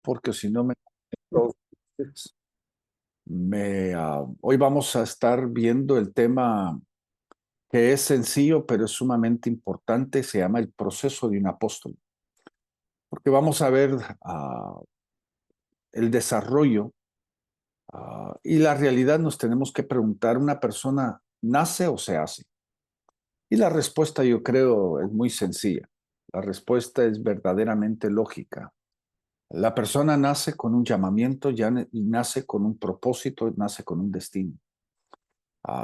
porque si no hoy vamos a estar viendo el tema que es sencillo, pero es sumamente importante. Se llama el proceso de un apóstol, porque vamos a ver el desarrollo y la realidad. Nos tenemos que preguntar, ¿una persona nace o se hace? Y la respuesta, yo creo, es muy sencilla. La respuesta es verdaderamente lógica. La persona nace con un llamamiento, nace con un propósito, nace con un destino.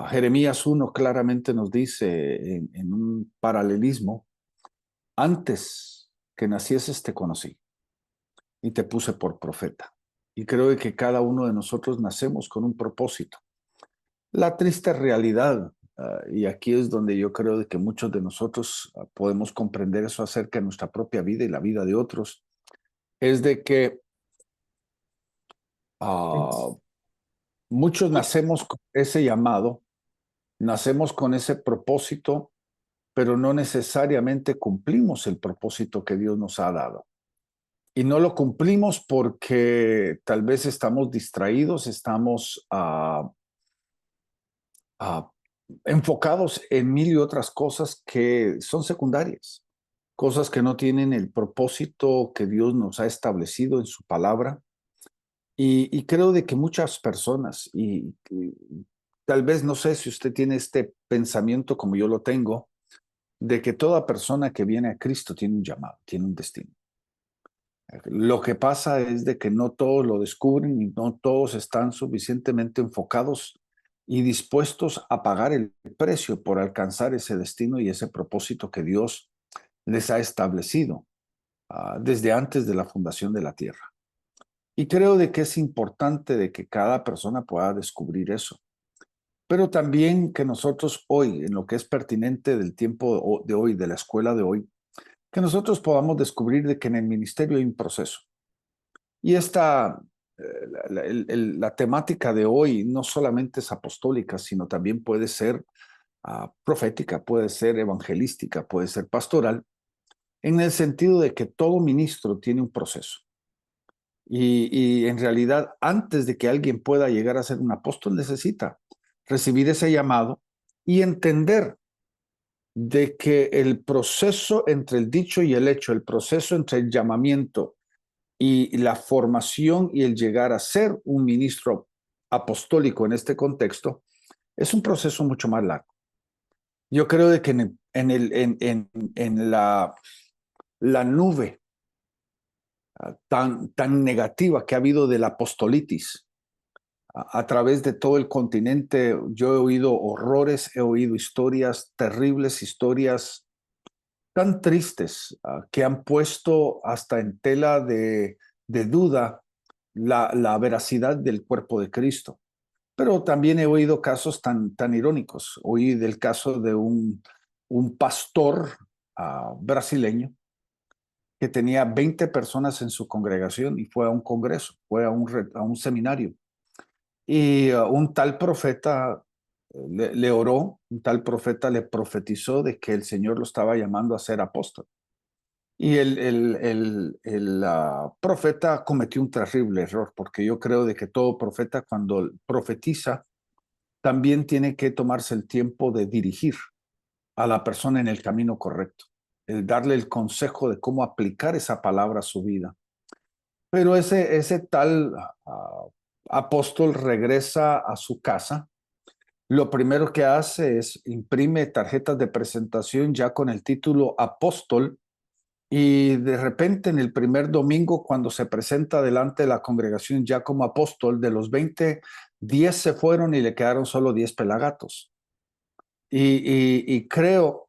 Jeremías 1 claramente nos dice en un paralelismo: antes que nacieses te conocí y te puse por profeta. Y creo que cada uno de nosotros nacemos con un propósito. La triste realidad, y aquí es donde yo creo de que muchos de nosotros podemos comprender eso acerca de nuestra propia vida y la vida de otros, es de que muchos nacemos con ese llamado, nacemos con ese propósito, pero no necesariamente cumplimos el propósito que Dios nos ha dado. Y no lo cumplimos porque tal vez estamos distraídos, estamos enfocados en mil y otras cosas que son secundarias, cosas que no tienen el propósito que Dios nos ha establecido en su palabra. Y creo de que muchas personas, y tal vez no sé si usted tiene este pensamiento como yo lo tengo, de que toda persona que viene a Cristo tiene un llamado, tiene un destino. Lo que pasa es de que no todos lo descubren y no todos están suficientemente enfocados y dispuestos a pagar el precio por alcanzar ese destino y ese propósito que Dios les ha establecido desde antes de la fundación de la tierra. Y creo de que es importante de que cada persona pueda descubrir eso. Pero también que nosotros hoy, en lo que es pertinente del tiempo de hoy, de la escuela de hoy, que nosotros podamos descubrir de que en el ministerio hay un proceso. Y la temática de hoy no solamente es apostólica, sino también puede ser profética, puede ser evangelística, puede ser pastoral, en el sentido de que todo ministro tiene un proceso. Y en realidad, antes de que alguien pueda llegar a ser un apóstol, necesita recibir ese llamado y entender de que el proceso entre el dicho y el hecho, el proceso entre el llamamiento y la formación y el llegar a ser un ministro apostólico en este contexto, es un proceso mucho más largo. Yo creo de que en la nube tan negativa que ha habido de la apostolitis a través de todo el continente, yo he oído horrores, he oído historias terribles, historias tan tristes que han puesto hasta en tela de duda la veracidad del cuerpo de Cristo. Pero también he oído casos tan irónicos. Oí del caso de un pastor brasileño que tenía 20 personas en su congregación y fue a un congreso, fue a un seminario. Y un tal profeta le oró, un tal profeta le profetizó de que el Señor lo estaba llamando a ser apóstol. Y el profeta cometió un terrible error, porque yo creo de que todo profeta cuando profetiza también tiene que tomarse el tiempo de dirigir a la persona en el camino correcto, el darle el consejo de cómo aplicar esa palabra a su vida. Pero ese tal apóstol regresa a su casa. Lo primero que hace es imprime tarjetas de presentación ya con el título apóstol. Y de repente, en el primer domingo, cuando se presenta delante de la congregación ya como apóstol, de los 20, 10 se fueron y le quedaron solo 10 pelagatos. Y creo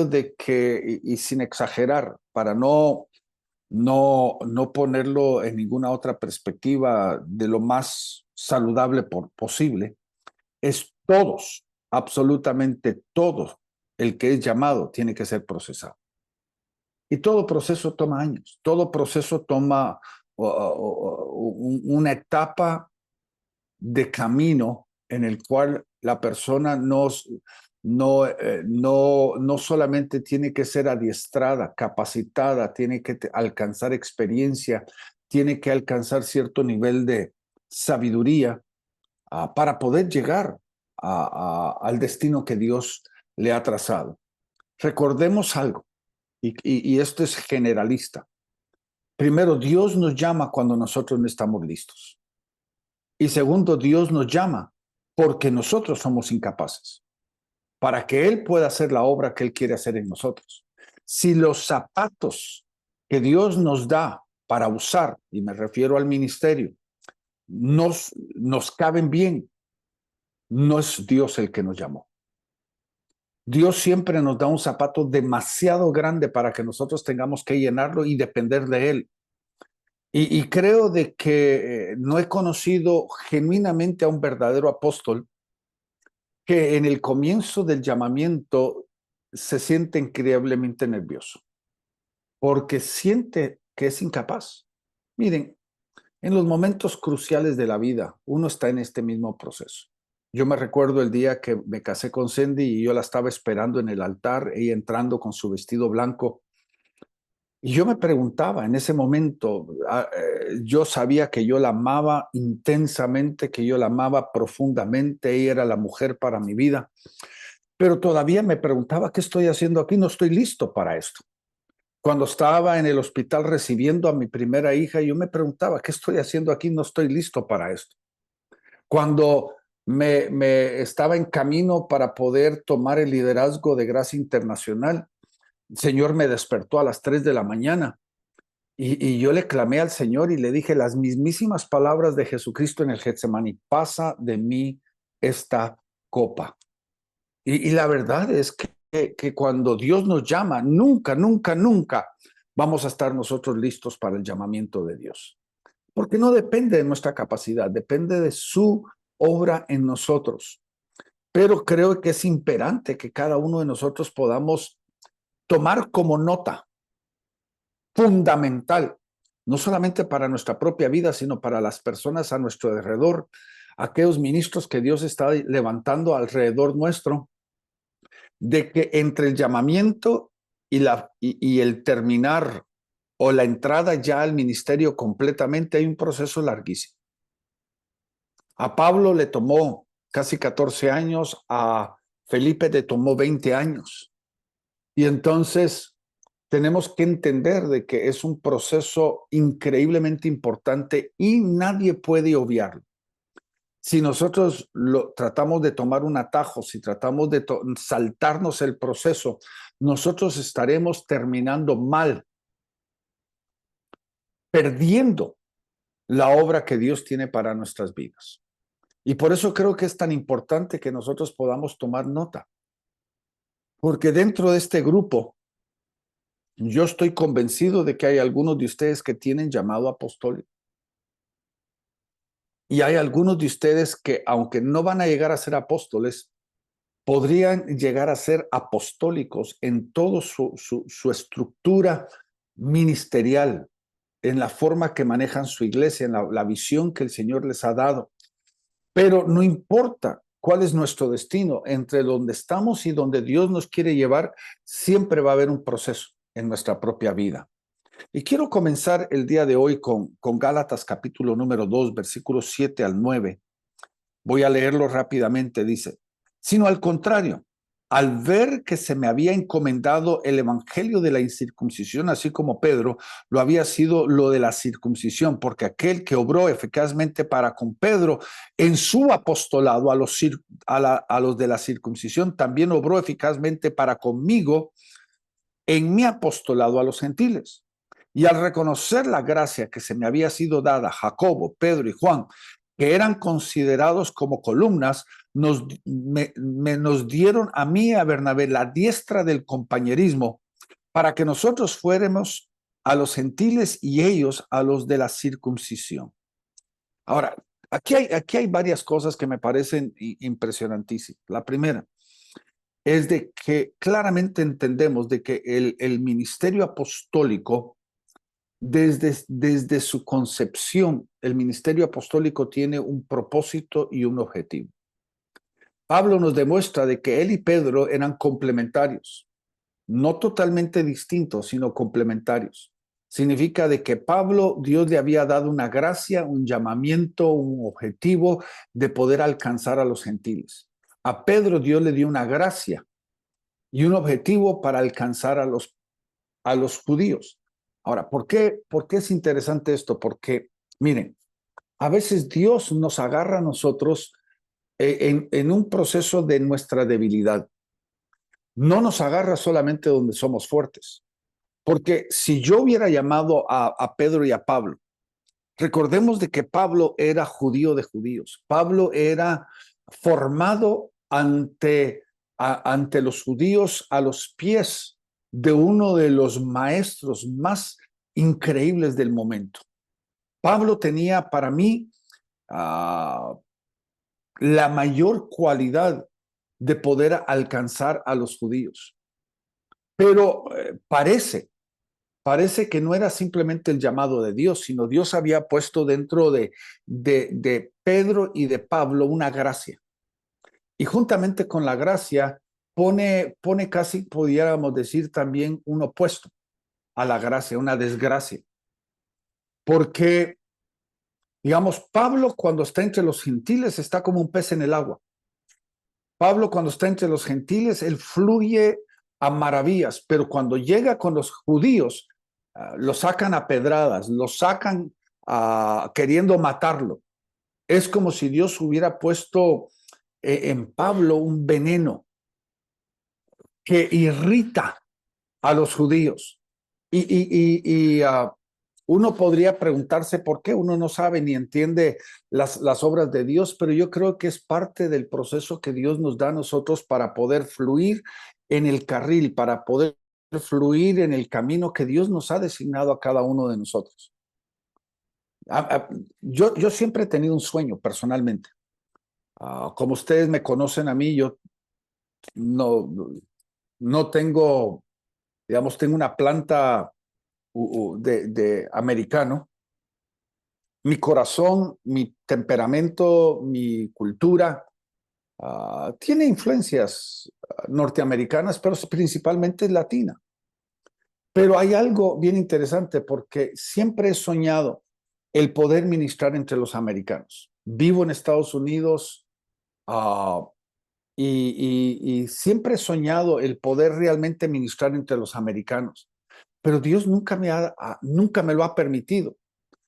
de que, y sin exagerar, para no ponerlo en ninguna otra perspectiva de lo más saludable posible, es todos, absolutamente todos, el que es llamado tiene que ser procesado. Y todo proceso toma años, todo proceso toma una etapa de camino en el cual la persona no solamente tiene que ser adiestrada, capacitada, tiene que alcanzar experiencia, tiene que alcanzar cierto nivel de sabiduría para poder llegar al destino que Dios le ha trazado. Recordemos algo, y esto es generalista. Primero, Dios nos llama cuando nosotros no estamos listos. Y segundo, Dios nos llama porque nosotros somos incapaces, para que Él pueda hacer la obra que Él quiere hacer en nosotros. Si los zapatos que Dios nos da para usar, y me refiero al ministerio, nos caben bien, no es Dios el que nos llamó. Dios siempre nos da un zapato demasiado grande para que nosotros tengamos que llenarlo y depender de Él. Y creo de que no he conocido genuinamente a un verdadero apóstol que en el comienzo del llamamiento se siente increíblemente nervioso, porque siente que es incapaz. Miren, en los momentos cruciales de la vida, uno está en este mismo proceso. Yo me recuerdo el día que me casé con Cindy y yo la estaba esperando en el altar, ella entrando con su vestido blanco. Y yo me preguntaba en ese momento, yo sabía que yo la amaba intensamente, que yo la amaba profundamente, ella era la mujer para mi vida, pero todavía me preguntaba, ¿qué estoy haciendo aquí? No estoy listo para esto. Cuando estaba en el hospital recibiendo a mi primera hija, yo me preguntaba, ¿qué estoy haciendo aquí? No estoy listo para esto. Cuando me estaba en camino para poder tomar el liderazgo de Gracia Internacional, el Señor me despertó a las 3 de la mañana y yo le clamé al Señor y le dije las mismísimas palabras de Jesucristo en el Getsemaní: pasa de mí esta copa. Y la verdad es que cuando Dios nos llama, nunca, nunca, nunca vamos a estar nosotros listos para el llamamiento de Dios. Porque no depende de nuestra capacidad, depende de su obra en nosotros. Pero creo que es imperante que cada uno de nosotros podamos tomar como nota fundamental, no solamente para nuestra propia vida, sino para las personas a nuestro alrededor, aquellos ministros que Dios está levantando alrededor nuestro, de que entre el llamamiento y el terminar o la entrada ya al ministerio completamente hay un proceso larguísimo. A Pablo le tomó casi 14 años, a Felipe le tomó 20 años. Y entonces tenemos que entender de que es un proceso increíblemente importante y nadie puede obviarlo. Si nosotros tratamos de tomar un atajo, si tratamos de saltarnos el proceso, nosotros estaremos terminando mal, perdiendo la obra que Dios tiene para nuestras vidas. Y por eso creo que es tan importante que nosotros podamos tomar nota. Porque dentro de este grupo, yo estoy convencido de que hay algunos de ustedes que tienen llamado apostólico. Y hay algunos de ustedes que, aunque no van a llegar a ser apóstoles, podrían llegar a ser apostólicos en toda su estructura ministerial, en la forma que manejan su iglesia, en la visión que el Señor les ha dado. Pero no importa cuál es nuestro destino, entre donde estamos y donde Dios nos quiere llevar, siempre va a haber un proceso en nuestra propia vida. Y quiero comenzar el día de hoy con Gálatas capítulo número 2, versículos 7 al 9. Voy a leerlo rápidamente, dice: sino al contrario, al ver que se me había encomendado el evangelio de la incircuncisión, así como Pedro lo había sido lo de la circuncisión, porque aquel que obró eficazmente para con Pedro en su apostolado a los de la circuncisión, también obró eficazmente para conmigo en mi apostolado a los gentiles. Y al reconocer la gracia que se me había sido dada a Jacobo, Pedro y Juan, que eran considerados como columnas, nos dieron a mí y a Bernabé la diestra del compañerismo para que nosotros fuéramos a los gentiles y ellos a los de la circuncisión. Ahora, aquí hay varias cosas que me parecen impresionantísimas. La primera es de que claramente entendemos de que el ministerio apostólico, desde su concepción, el ministerio apostólico tiene un propósito y un objetivo. Pablo nos demuestra de que él y Pedro eran complementarios, no totalmente distintos, sino complementarios. Significa de que Pablo, Dios le había dado una gracia, un llamamiento, un objetivo de poder alcanzar a los gentiles. A Pedro Dios le dio una gracia y un objetivo para alcanzar a los judíos. Ahora, ¿por qué es interesante esto? Porque, miren, a veces Dios nos agarra a nosotros en un proceso de nuestra debilidad. No nos agarra solamente donde somos fuertes. Porque si yo hubiera llamado a Pedro y a Pablo, recordemos de que Pablo era judío de judíos. Pablo era formado ante los judíos a los pies de uno de los maestros más increíbles del momento. Pablo tenía para mí la mayor cualidad de poder alcanzar a los judíos. Pero parece que no era simplemente el llamado de Dios, sino Dios había puesto dentro de Pedro y de Pablo una gracia. Y juntamente con la gracia pone casi, pudiéramos decir, también un opuesto a la gracia, una desgracia. Porque, digamos, Pablo cuando está entre los gentiles está como un pez en el agua. Pablo cuando está entre los gentiles, él fluye a maravillas, pero cuando llega con los judíos, lo sacan a pedradas, lo sacan queriendo matarlo. Es como si Dios hubiera puesto en Pablo un veneno que irrita a los judíos. Uno podría preguntarse por qué, uno no sabe ni entiende las obras de Dios, pero yo creo que es parte del proceso que Dios nos da a nosotros para poder fluir en el carril, para poder fluir en el camino que Dios nos ha designado a cada uno de nosotros. Yo siempre he tenido un sueño personalmente. Como ustedes me conocen a mí, yo no, no tengo, digamos, tengo una planta de americano. Mi corazón, mi temperamento, mi cultura tiene influencias norteamericanas, pero principalmente latina. Pero hay algo bien interesante porque siempre he soñado el poder ministrar entre los americanos. Vivo en Estados Unidos y siempre he soñado el poder realmente ministrar entre los americanos. Pero Dios nunca me lo ha permitido.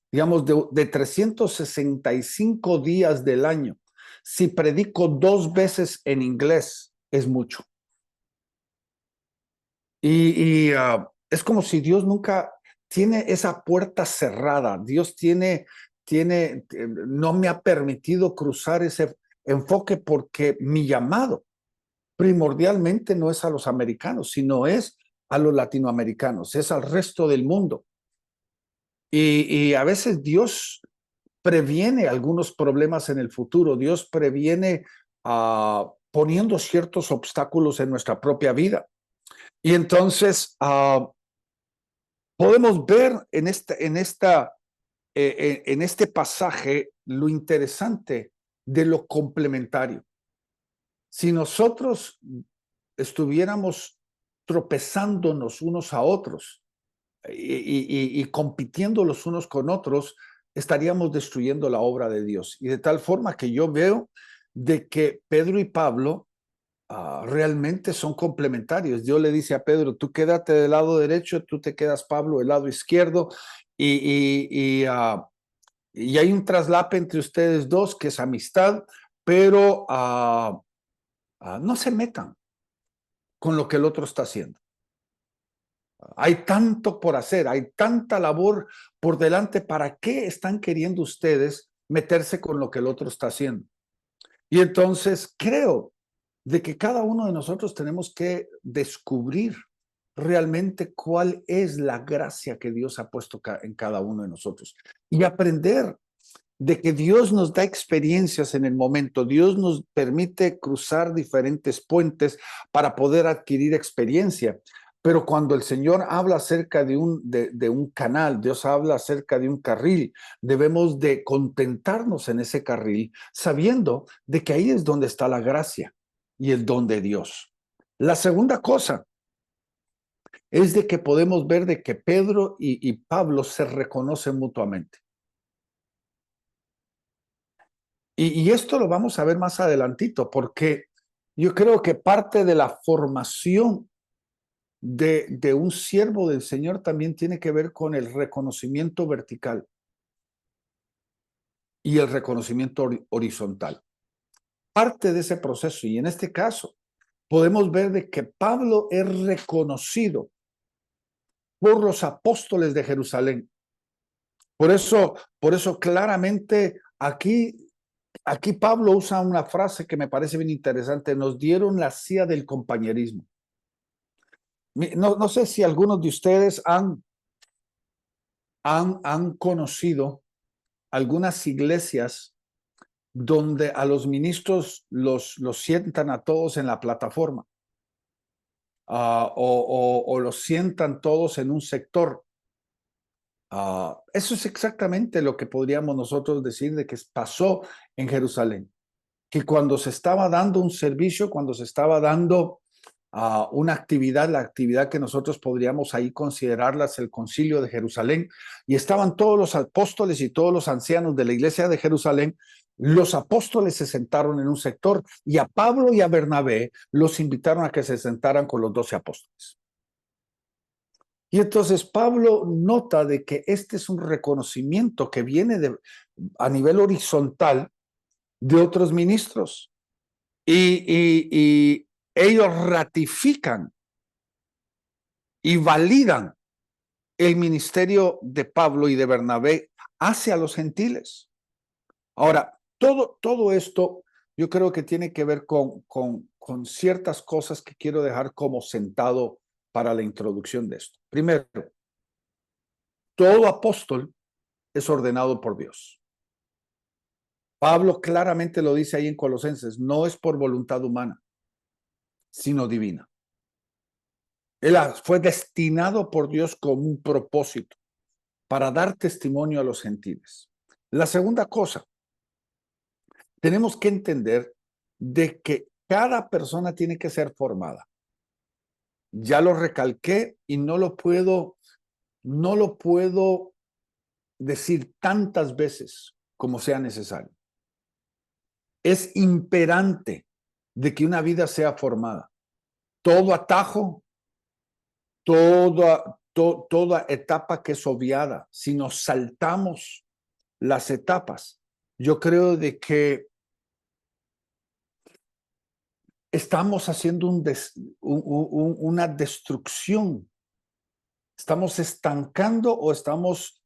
Digamos, de 365 días del año, si predico 2 veces en inglés, es mucho. Es como si Dios nunca tiene esa puerta cerrada. Dios no me ha permitido cruzar ese enfoque porque mi llamado primordialmente no es a los americanos, sino es a los latinoamericanos, es al resto del mundo. Y a veces Dios previene algunos problemas en el futuro. Dios previene poniendo ciertos obstáculos en nuestra propia vida. Y entonces podemos ver en este pasaje lo interesante de lo complementario. Si nosotros estuviéramos tropezándonos unos a otros y compitiendo los unos con otros, estaríamos destruyendo la obra de Dios. Y de tal forma que yo veo de que Pedro y Pablo realmente son complementarios. Dios le dice a Pedro, tú quédate del lado derecho, tú te quedas, Pablo, del lado izquierdo, y hay un traslape entre ustedes dos que es amistad, pero no se metan con lo que el otro está haciendo. Hay tanto por hacer, hay tanta labor por delante. ¿Para qué están queriendo ustedes meterse con lo que el otro está haciendo? Y entonces creo de que cada uno de nosotros tenemos que descubrir realmente cuál es la gracia que Dios ha puesto en cada uno de nosotros y aprender de que Dios nos da experiencias en el momento. Dios nos permite cruzar diferentes puentes para poder adquirir experiencia. Pero cuando el Señor habla acerca de un canal, Dios habla acerca de un carril, debemos de contentarnos en ese carril, sabiendo de que ahí es donde está la gracia y el don de Dios. La segunda cosa es de que podemos ver de que Pedro y Pablo se reconocen mutuamente. Y esto lo vamos a ver más adelantito, porque yo creo que parte de la formación de un siervo del Señor también tiene que ver con el reconocimiento vertical y el reconocimiento horizontal. Parte de ese proceso, y en este caso, podemos ver de que Pablo es reconocido por los apóstoles de Jerusalén. Por eso claramente aquí Pablo usa una frase que me parece bien interesante: nos dieron la silla del compañerismo. No sé si algunos de ustedes han conocido algunas iglesias donde a los ministros los sientan a todos en la plataforma, o los sientan todos en un sector. Eso es exactamente lo que podríamos nosotros decir de que pasó en Jerusalén, que cuando se estaba dando un servicio, cuando se estaba dando una actividad, la actividad que nosotros podríamos ahí considerarlas el Concilio de Jerusalén, y estaban todos los apóstoles y todos los ancianos de la iglesia de Jerusalén. Los apóstoles se sentaron en un sector y a Pablo y a Bernabé los invitaron a que se sentaran con los 12 apóstoles. Y entonces Pablo nota de que este es un reconocimiento que viene a nivel horizontal de otros ministros, y ellos ratifican y validan el ministerio de Pablo y de Bernabé hacia los gentiles. Ahora, todo esto yo creo que tiene que ver con ciertas cosas que quiero dejar como sentado para la introducción de esto. Primero, todo apóstol es ordenado por Dios. Pablo claramente lo dice ahí en Colosenses: no es por voluntad humana, sino divina. Él fue destinado por Dios con un propósito, para dar testimonio a los gentiles. La segunda cosa, tenemos que entender de que cada persona tiene que ser formada. Ya lo recalqué y no lo puedo decir tantas veces como sea necesario. Es imperante de que una vida sea formada. Todo atajo, toda etapa que es obviada, si nos saltamos las etapas, yo creo de que estamos haciendo una destrucción. Estamos estancando o estamos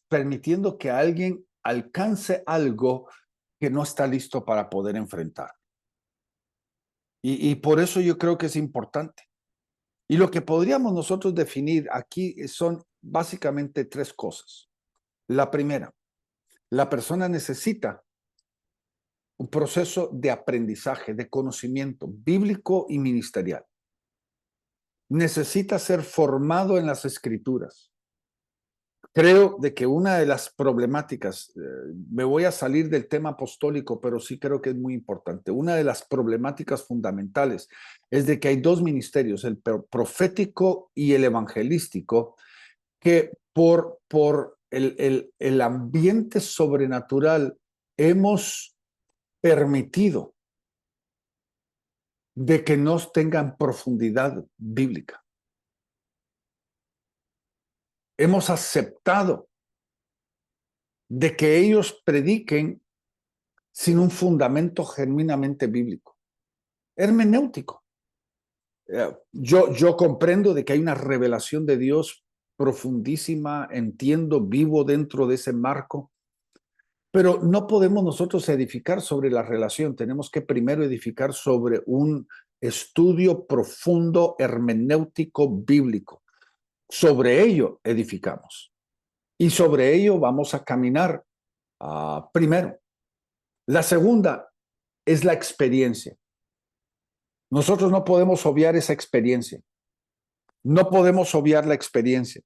permitiendo que alguien alcance algo que no está listo para poder enfrentar. Y por eso yo creo que es importante. Y lo que podríamos nosotros definir aquí son básicamente tres cosas. La primera, la persona necesita un proceso de aprendizaje, de conocimiento bíblico y ministerial. Necesita ser formado en las escrituras. Creo de que una de las problemáticas, me voy a salir del tema apostólico, pero sí creo que es muy importante. Una de las problemáticas fundamentales es de que hay dos ministerios, el profético y el evangelístico, que por el ambiente sobrenatural hemos permitido de que no tengan profundidad bíblica. Hemos aceptado de que ellos prediquen sin un fundamento genuinamente bíblico, hermenéutico. Yo comprendo de que hay una revelación de Dios profundísima, entiendo, vivo dentro de ese marco, pero no podemos nosotros edificar sobre la relación. Tenemos que primero edificar sobre un estudio profundo hermenéutico bíblico. Sobre ello edificamos y sobre ello vamos a caminar primero. La segunda es la experiencia. Nosotros no podemos obviar esa experiencia. No podemos obviar la experiencia.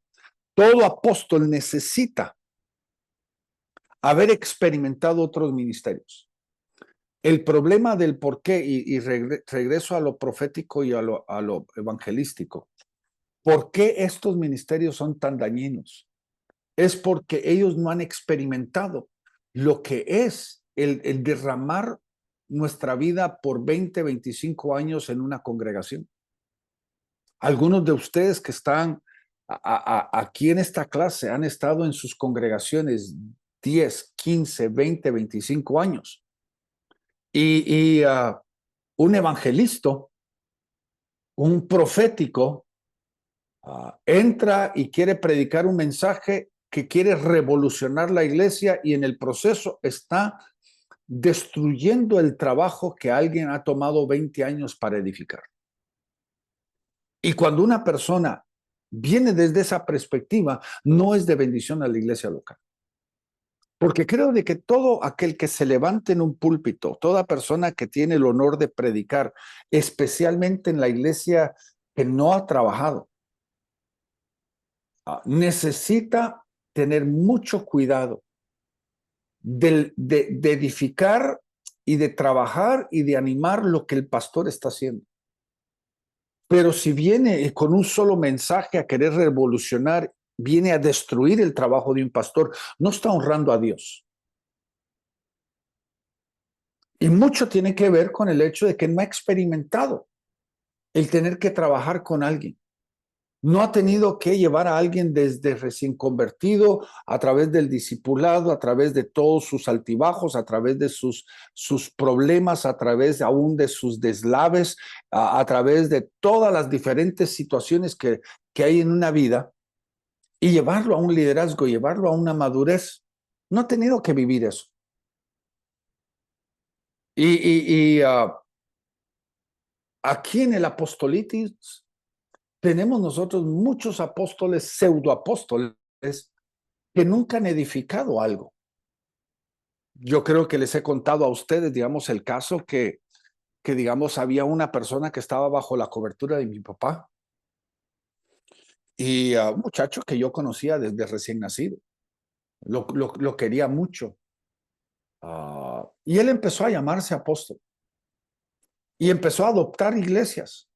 Todo apóstol necesita haber experimentado otros ministerios. El problema del por qué, y regreso a lo profético y a lo evangelístico, ¿Por qué estos ministerios son tan dañinos? Es porque ellos no han experimentado lo que es el derramar nuestra vida por 20, 25 años en una congregación. Algunos de ustedes que están aquí en esta clase han estado en sus congregaciones 10, 15, 20, 25 años. Y un evangelista, un profético, entra y quiere predicar un mensaje que quiere revolucionar la iglesia y en el proceso está destruyendo el trabajo que alguien ha tomado 20 años para edificar. Y cuando una persona viene desde esa perspectiva, no es de bendición a la iglesia local. Porque creo de que todo aquel que se levante en un púlpito, toda persona que tiene el honor de predicar, especialmente en la iglesia que no ha trabajado, necesita tener mucho cuidado de edificar y de trabajar y de animar lo que el pastor está haciendo. Pero si viene con un solo mensaje a querer revolucionar, viene a destruir el trabajo de un pastor, no está honrando a Dios. Y mucho tiene que ver con el hecho de que no ha experimentado el tener que trabajar con alguien. No ha tenido que llevar a alguien desde recién convertido, a través del discipulado, a través de todos sus altibajos, a través de sus problemas, a través aún de sus deslaves, a través de todas las diferentes situaciones que hay en una vida, y llevarlo a un liderazgo, llevarlo a una madurez. No ha tenido que vivir eso. Aquí en el apostolitis tenemos nosotros muchos apóstoles, pseudoapóstoles, que nunca han edificado algo. Yo creo que les he contado a ustedes, digamos, el caso que digamos, había una persona que estaba bajo la cobertura de mi papá y un muchacho que yo conocía desde recién nacido. Lo quería mucho. Y él empezó a llamarse apóstol y empezó a adoptar iglesias.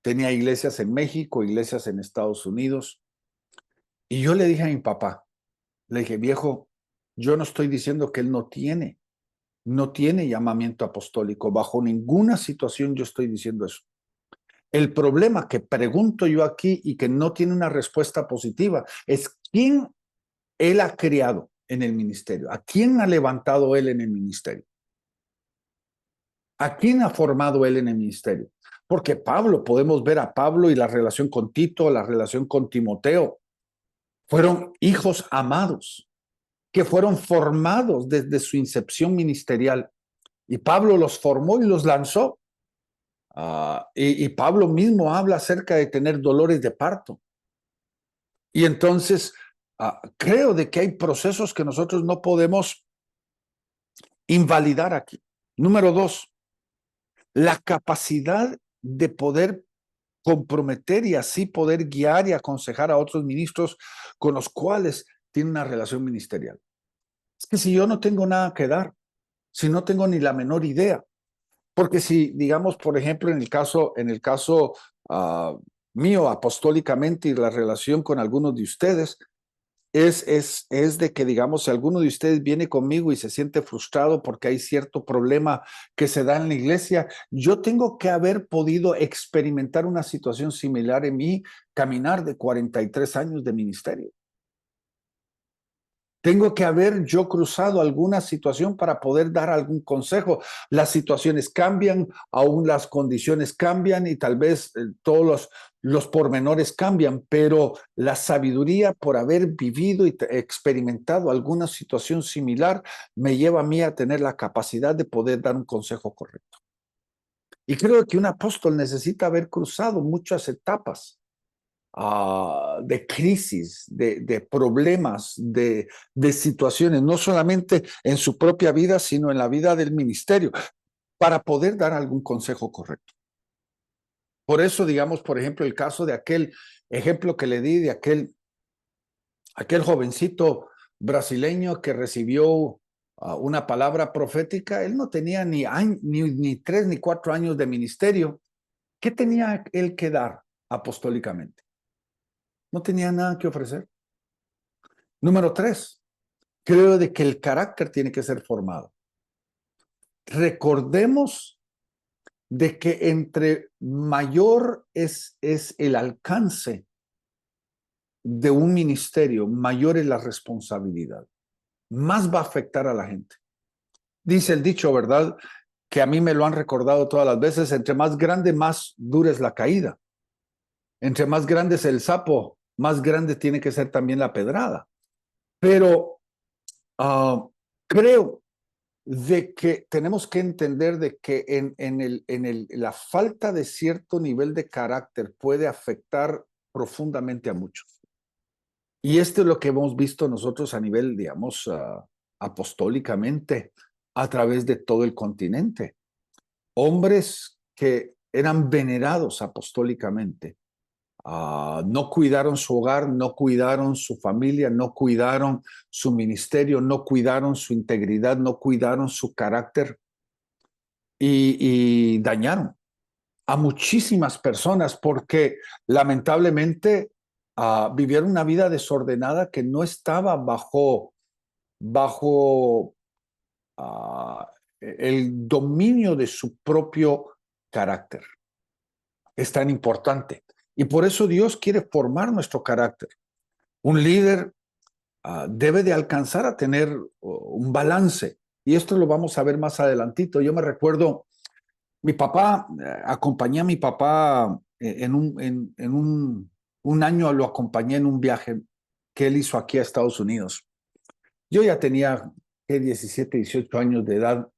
Tenía iglesias en México, iglesias en Estados Unidos. Y yo le dije a mi papá, le dije, viejo, yo no estoy diciendo que él no tiene llamamiento apostólico. Bajo ninguna situación yo estoy diciendo eso. El problema que pregunto yo aquí y que no tiene una respuesta positiva es quién él ha creado en el ministerio, a quién ha levantado él en el ministerio, a quién ha formado él en el ministerio. Porque Pablo, podemos ver a Pablo y la relación con Tito, la relación con Timoteo, fueron hijos amados que fueron formados desde su incepción ministerial. Y Pablo los formó y los lanzó. Y Pablo mismo habla acerca de tener dolores de parto. Y entonces creo de que hay procesos que nosotros no podemos invalidar aquí. Número 2, la capacidad de poder comprometer y así poder guiar y aconsejar a otros ministros con los cuales tiene una relación ministerial. Es que si yo no tengo nada que dar, si no tengo ni la menor idea, porque si, digamos, por ejemplo, en el caso mío apostólicamente y la relación con algunos de ustedes, es de que, digamos, si alguno de ustedes viene conmigo y se siente frustrado porque hay cierto problema que se da en la iglesia, yo tengo que haber podido experimentar una situación similar en mi caminar de 43 años de ministerio. Tengo que haber yo cruzado alguna situación para poder dar algún consejo. Las situaciones cambian, aún las condiciones cambian y tal vez todos los pormenores cambian, pero la sabiduría por haber vivido y experimentado alguna situación similar me lleva a mí a tener la capacidad de poder dar un consejo correcto. Y creo que un apóstol necesita haber cruzado muchas etapas de crisis, de problemas, de situaciones, no solamente en su propia vida, sino en la vida del ministerio, para poder dar algún consejo correcto. Por eso, digamos, por ejemplo, el caso de aquel ejemplo que le di de aquel jovencito brasileño que recibió una palabra profética, él no tenía ni 3 ni 4 años de ministerio. ¿Qué tenía él que dar? apostólicamente. No tenía nada que ofrecer. Número 3, creo de que el carácter tiene que ser formado. Recordemos de que entre mayor es el alcance de un ministerio, mayor es la responsabilidad, más va a afectar a la gente. Dice el dicho, ¿verdad? Que a mí me lo han recordado todas las veces, entre más grande, más dura es la caída. Entre más grande es el sapo, más grande tiene que ser también la pedrada. Pero creo de que tenemos que entender de que la falta de cierto nivel de carácter puede afectar profundamente a muchos. Y esto es lo que hemos visto nosotros a nivel, digamos, apostólicamente a través de todo el continente. Hombres que eran venerados apostólicamente, no cuidaron su hogar, no cuidaron su familia, no cuidaron su ministerio, no cuidaron su integridad, no cuidaron su carácter y dañaron a muchísimas personas porque lamentablemente vivieron una vida desordenada que no estaba bajo el dominio de su propio carácter. Es tan importante. Y por eso Dios quiere formar nuestro carácter. Un líder debe de alcanzar a tener un balance. Y esto lo vamos a ver más adelantito. Yo me recuerdo, mi papá, acompañé a mi papá un año, lo acompañé en un viaje que él hizo aquí a Estados Unidos. Yo ya tenía 17, 18 años de edad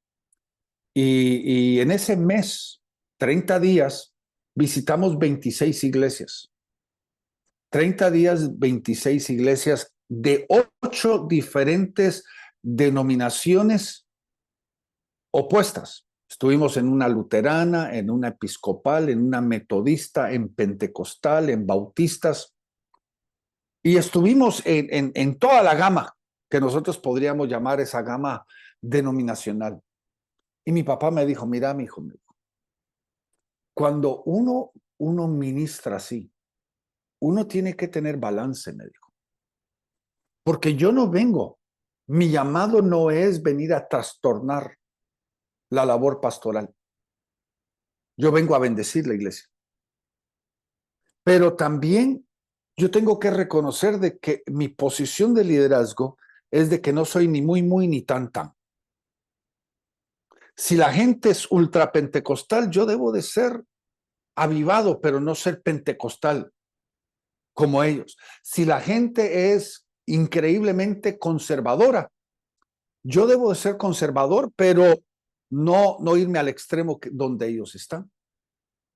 y en ese mes, 30 días, visitamos 26 iglesias. 30 días, 26 iglesias de 8 diferentes denominaciones opuestas. Estuvimos en una luterana, en una episcopal, en una metodista, en pentecostal, en bautistas, y estuvimos en toda la gama que nosotros podríamos llamar esa gama denominacional. Y mi papá me dijo, mira, mi hijo, cuando uno ministra así, uno tiene que tener balance, me dijo. Porque yo no vengo, mi llamado no es venir a trastornar la labor pastoral. Yo vengo a bendecir la iglesia. Pero también yo tengo que reconocer de que mi posición de liderazgo es de que no soy ni muy, muy, ni tan, tan. Si la gente es ultrapentecostal, yo debo de ser avivado, pero no ser pentecostal como ellos. Si la gente es increíblemente conservadora, yo debo de ser conservador, pero no irme al extremo donde ellos están.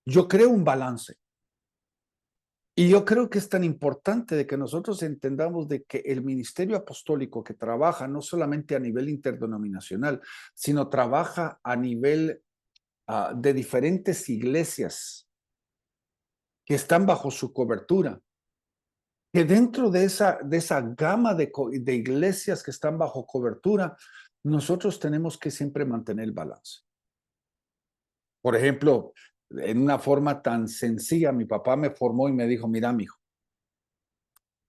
Yo creo un balance. Y yo creo que es tan importante de que nosotros entendamos de que el ministerio apostólico que trabaja no solamente a nivel interdenominacional, sino trabaja a nivel de diferentes iglesias que están bajo su cobertura. Que dentro de esa gama de iglesias que están bajo cobertura, nosotros tenemos que siempre mantener el balance. Por ejemplo, en una forma tan sencilla, mi papá me formó y me dijo, mira, mijo,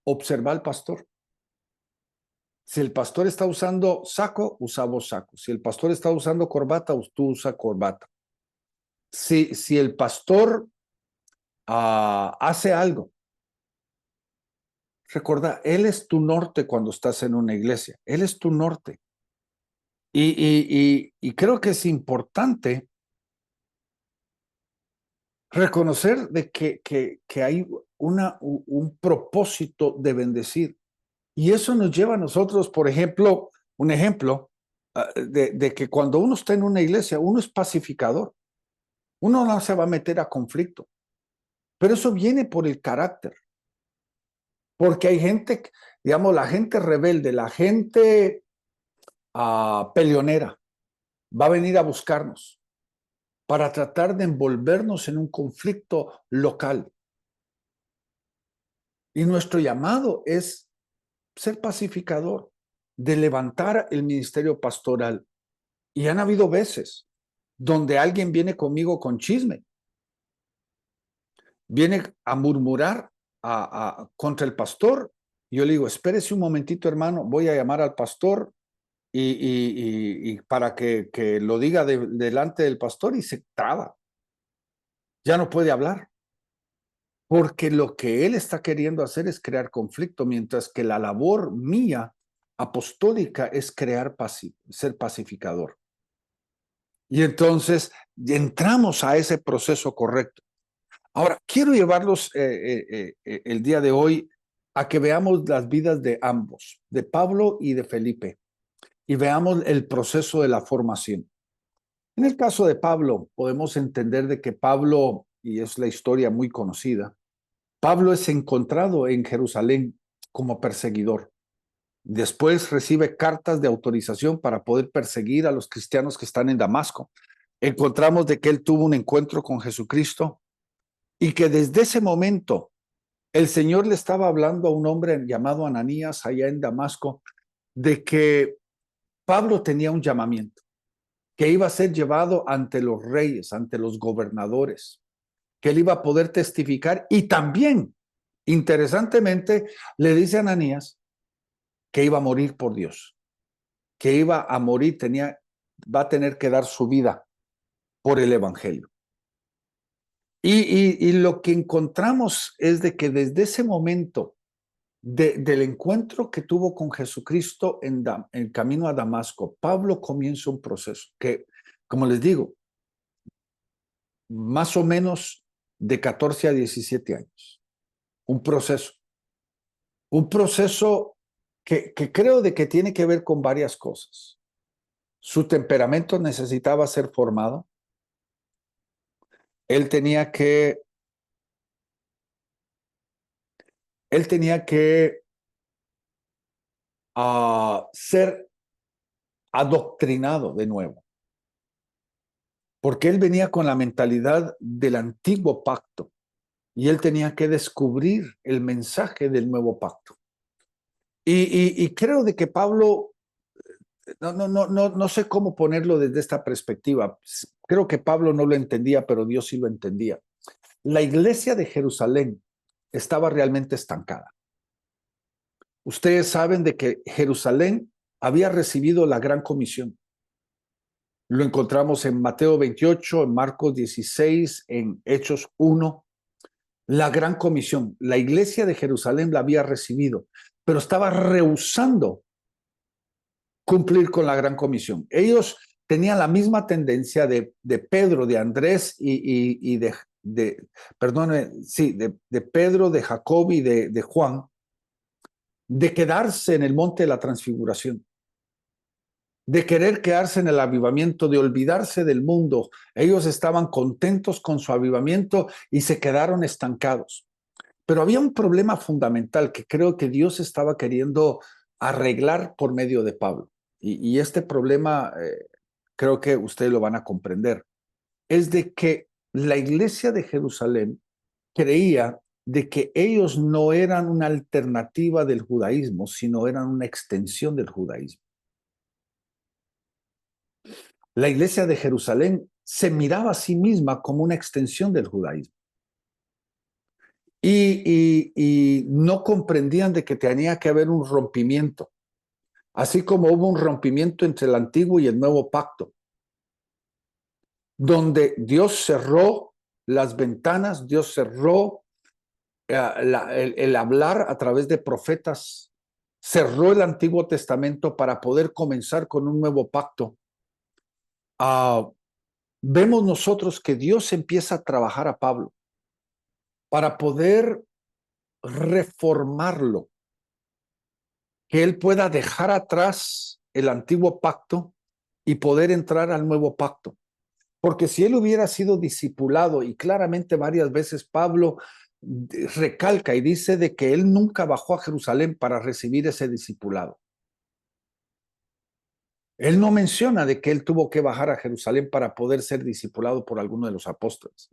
observa al pastor. Si el pastor está usando saco, usamos saco. Si el pastor está usando corbata, tú usa corbata. Si el pastor hace algo, recuerda, él es tu norte cuando estás en una iglesia. Él es tu norte. Y creo que es importante reconocer de que hay un propósito de bendecir. Y eso nos lleva a nosotros, por ejemplo, un ejemplo de que cuando uno está en una iglesia, uno es pacificador. Uno no se va a meter a conflicto. Pero eso viene por el carácter. Porque hay gente, digamos, la gente rebelde, la gente peleonera, va a venir a buscarnos para tratar de envolvernos en un conflicto local. Y nuestro llamado es ser pacificador, de levantar el ministerio pastoral. Y han habido veces donde alguien viene conmigo con chisme. viene a murmurar contra el pastor. Yo le digo, espérese un momentito, hermano, voy a llamar al pastor y para que lo diga delante del pastor, y se traba. Ya no puede hablar. Porque lo que él está queriendo hacer es crear conflicto, mientras que la labor mía apostólica es ser pacificador. Y entonces entramos a ese proceso correcto. Ahora, quiero llevarlos el día de hoy a que veamos las vidas de ambos, de Pablo y de Felipe, y veamos el proceso de la formación. En el caso de Pablo, podemos entender de que Pablo, y es la historia muy conocida, Pablo es encontrado en Jerusalén como perseguidor. Después recibe cartas de autorización para poder perseguir a los cristianos que están en Damasco. Encontramos de que él tuvo un encuentro con Jesucristo y que desde ese momento el Señor le estaba hablando a un hombre llamado Ananías allá en Damasco de que Pablo tenía un llamamiento, que iba a ser llevado ante los reyes, ante los gobernadores, que él iba a poder testificar. Y también, interesantemente, le dice a Ananías que iba a morir por Dios, que iba a morir, va a tener que dar su vida por el evangelio. Y lo que encontramos es de que desde ese momento del encuentro que tuvo con Jesucristo en el camino a Damasco, Pablo comienza un proceso que, como les digo, más o menos de 14 a 17 años. Un proceso que creo de que tiene que ver con varias cosas. Su temperamento necesitaba ser formado. Él tenía que ser adoctrinado de nuevo, porque él venía con la mentalidad del antiguo pacto y él tenía que descubrir el mensaje del nuevo pacto. Y creo de que Pablo, no sé cómo ponerlo desde esta perspectiva. Creo que Pablo no lo entendía, pero Dios sí lo entendía. La iglesia de Jerusalén estaba realmente estancada. Ustedes saben de que Jerusalén había recibido la gran comisión. Lo encontramos en Mateo 28, en Marcos 16, en Hechos 1. La gran comisión, la iglesia de Jerusalén la había recibido, pero estaba rehusando cumplir con la gran comisión. Ellos tenían la misma tendencia de Pedro, de Andrés y de Pedro, de Jacob y de Juan, de quedarse en el monte de la transfiguración, de querer quedarse en el avivamiento, de olvidarse del mundo. Ellos estaban contentos con su avivamiento y se quedaron estancados. Pero había un problema fundamental que creo que Dios estaba queriendo arreglar por medio de Pablo. Y este problema creo que ustedes lo van a comprender. Es de que la iglesia de Jerusalén creía de que ellos no eran una alternativa del judaísmo, sino eran una extensión del judaísmo. La iglesia de Jerusalén se miraba a sí misma como una extensión del judaísmo. Y no comprendían de que tenía que haber un rompimiento, así como hubo un rompimiento entre el antiguo y el nuevo pacto, donde Dios cerró las ventanas, Dios cerró el hablar a través de profetas, cerró el Antiguo Testamento para poder comenzar con un nuevo pacto. Vemos nosotros que Dios empieza a trabajar a Pablo para poder reformarlo, que él pueda dejar atrás el antiguo pacto y poder entrar al nuevo pacto. Porque si él hubiera sido discipulado, y claramente varias veces Pablo recalca y dice de que él nunca bajó a Jerusalén para recibir ese discipulado. Él no menciona de que él tuvo que bajar a Jerusalén para poder ser discipulado por alguno de los apóstoles,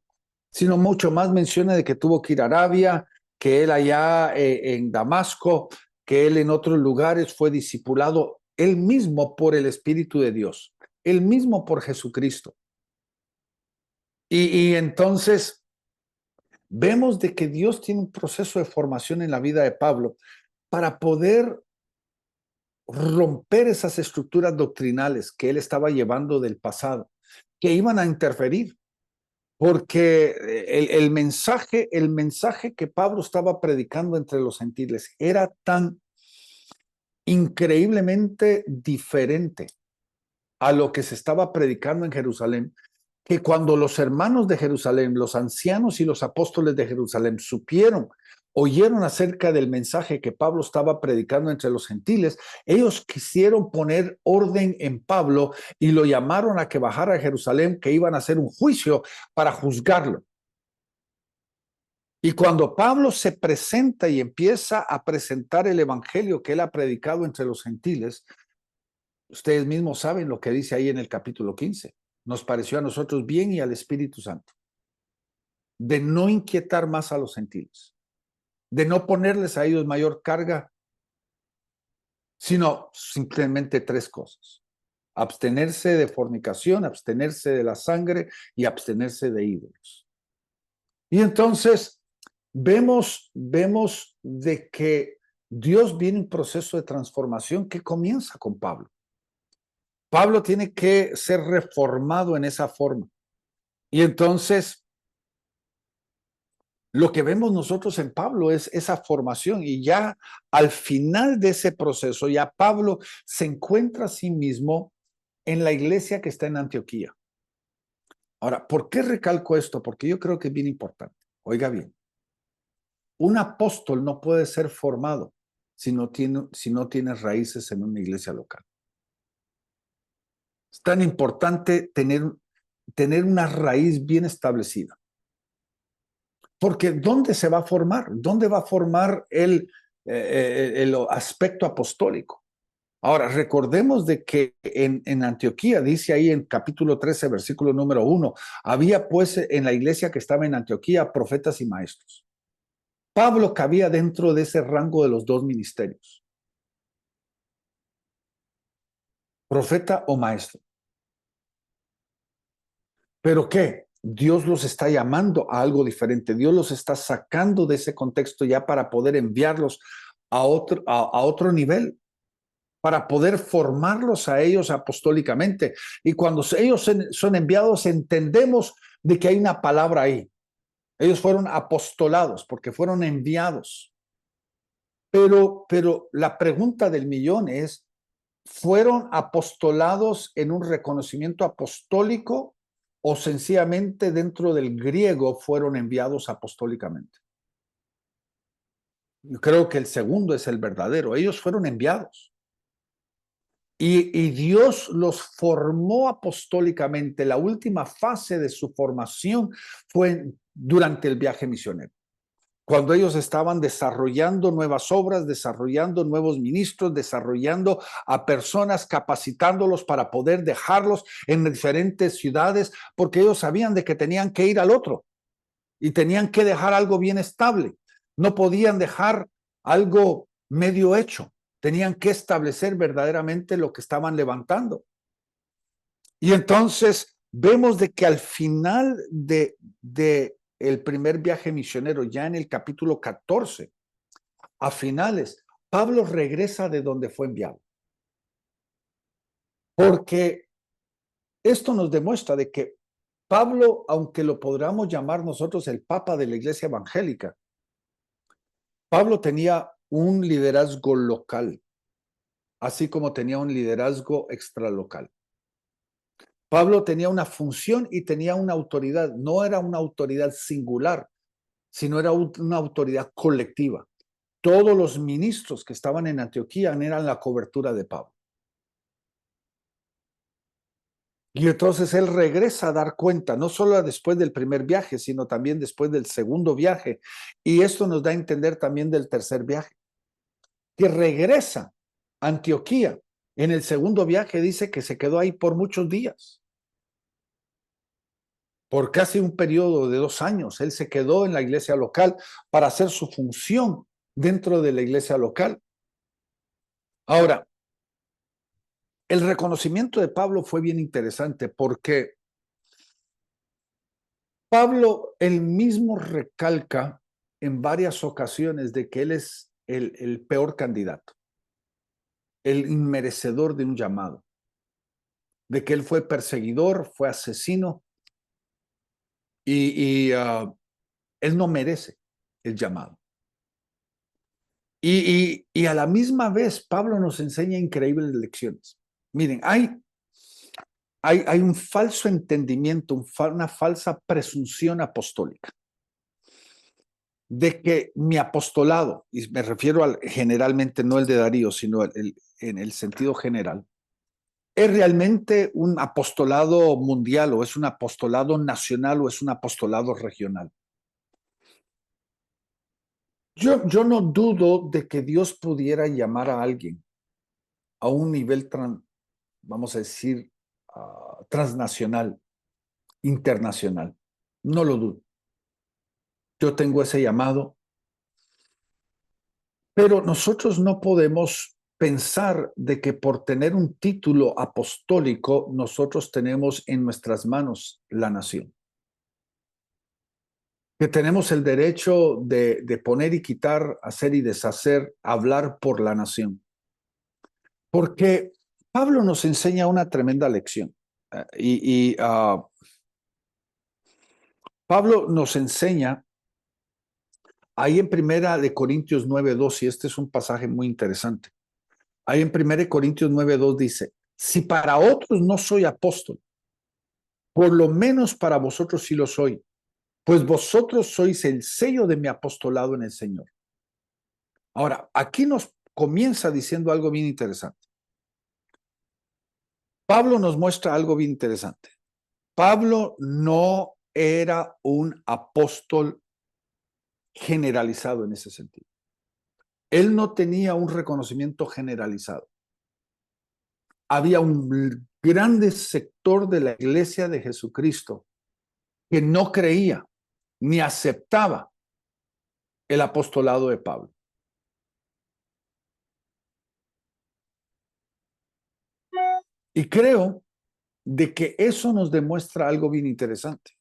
sino mucho más menciona de que tuvo que ir a Arabia, que él allá en Damasco, que él en otros lugares fue discipulado él mismo por el Espíritu de Dios, él mismo por Jesucristo. Y entonces vemos de que Dios tiene un proceso de formación en la vida de Pablo para poder romper esas estructuras doctrinales que él estaba llevando del pasado, que iban a interferir, porque el mensaje que Pablo estaba predicando entre los gentiles era tan increíblemente diferente a lo que se estaba predicando en Jerusalén, que cuando los hermanos de Jerusalén, los ancianos y los apóstoles de Jerusalén oyeron acerca del mensaje que Pablo estaba predicando entre los gentiles, ellos quisieron poner orden en Pablo y lo llamaron a que bajara a Jerusalén, que iban a hacer un juicio para juzgarlo. Y cuando Pablo se presenta y empieza a presentar el evangelio que él ha predicado entre los gentiles, ustedes mismos saben lo que dice ahí en el capítulo 15. Nos pareció a nosotros bien y al Espíritu Santo de no inquietar más a los gentiles, de no ponerles a ellos mayor carga, sino simplemente tres cosas: abstenerse de fornicación, abstenerse de la sangre y abstenerse de ídolos. Y entonces vemos de que Dios viene un proceso de transformación que comienza con Pablo. Pablo tiene que ser reformado en esa forma. Y entonces lo que vemos nosotros en Pablo es esa formación, y ya al final de ese proceso, ya Pablo se encuentra a sí mismo en la iglesia que está en Antioquía. Ahora, ¿por qué recalco esto? Porque yo creo que es bien importante. Oiga bien, un apóstol no puede ser formado si no tiene raíces en una iglesia local. Es tan importante tener una raíz bien establecida. Porque ¿dónde se va a formar? ¿Dónde va a formar el aspecto apostólico? Ahora, recordemos de que en Antioquía, dice ahí en capítulo 13, versículo número 1, había pues en la iglesia que estaba en Antioquía profetas y maestros. Pablo cabía dentro de ese rango de los dos ministerios, profeta o maestro. ¿Pero qué? Dios los está llamando a algo diferente. Dios los está sacando de ese contexto ya para poder enviarlos a otro nivel, para poder formarlos a ellos apostólicamente. Y cuando ellos son enviados, entendemos de que hay una palabra ahí. Ellos fueron apostolados porque fueron enviados. Pero la pregunta del millón es, ¿fueron apostolados en un reconocimiento apostólico o sencillamente dentro del griego fueron enviados apostólicamente? Yo creo que el segundo es el verdadero. Ellos fueron enviados. Y Dios los formó apostólicamente. La última fase de su formación fue durante el viaje misionero, cuando ellos estaban desarrollando nuevas obras, desarrollando nuevos ministros, desarrollando a personas, capacitándolos para poder dejarlos en diferentes ciudades, porque ellos sabían de que tenían que ir al otro y tenían que dejar algo bien estable. No podían dejar algo medio hecho. Tenían que establecer verdaderamente lo que estaban levantando. Y entonces vemos de que al final de el primer viaje misionero, ya en el capítulo 14, a finales, Pablo regresa de donde fue enviado. Porque esto nos demuestra de que Pablo, aunque lo podamos llamar nosotros el papa de la iglesia evangélica, Pablo tenía un liderazgo local, así como tenía un liderazgo extralocal. Pablo tenía una función y tenía una autoridad. No era una autoridad singular, sino era una autoridad colectiva. Todos los ministros que estaban en Antioquía eran la cobertura de Pablo. Y entonces él regresa a dar cuenta, no solo después del primer viaje, sino también después del segundo viaje. Y esto nos da a entender también del tercer viaje, que regresa a Antioquía. En el segundo viaje dice que se quedó ahí por muchos días. Por casi un periodo de 2 años, él se quedó en la iglesia local para hacer su función dentro de la iglesia local. Ahora, el reconocimiento de Pablo fue bien interesante porque Pablo él mismo recalca en varias ocasiones de que él es el peor candidato, el inmerecedor de un llamado, de que él fue perseguidor, fue asesino y él no merece el llamado. Y a la misma vez, Pablo nos enseña increíbles lecciones. Miren, hay un falso entendimiento, una falsa presunción apostólica de que mi apostolado, y me refiero al generalmente no el de Darío, sino en el sentido general, es realmente un apostolado mundial o es un apostolado nacional o es un apostolado regional. Yo no dudo de que Dios pudiera llamar a alguien a un nivel, vamos a decir, transnacional, internacional. No lo dudo. Yo tengo ese llamado, pero nosotros no podemos pensar de que por tener un título apostólico nosotros tenemos en nuestras manos la nación. Que tenemos el derecho de poner y quitar, hacer y deshacer, hablar por la nación. Porque Pablo nos enseña una tremenda lección. Pablo nos enseña ahí en Primera de Corintios 9:2, y este es un pasaje muy interesante. Ahí en Primera de Corintios 9:2 dice, si para otros no soy apóstol, por lo menos para vosotros sí lo soy, pues vosotros sois el sello de mi apostolado en el Señor. Ahora, aquí nos comienza diciendo algo bien interesante. Pablo nos muestra algo bien interesante. Pablo no era un apóstol generalizado en ese sentido. Él no tenía un reconocimiento generalizado. Había un grande sector de la iglesia de Jesucristo que no creía ni aceptaba el apostolado de Pablo. Y creo de que eso nos demuestra algo bien interesante.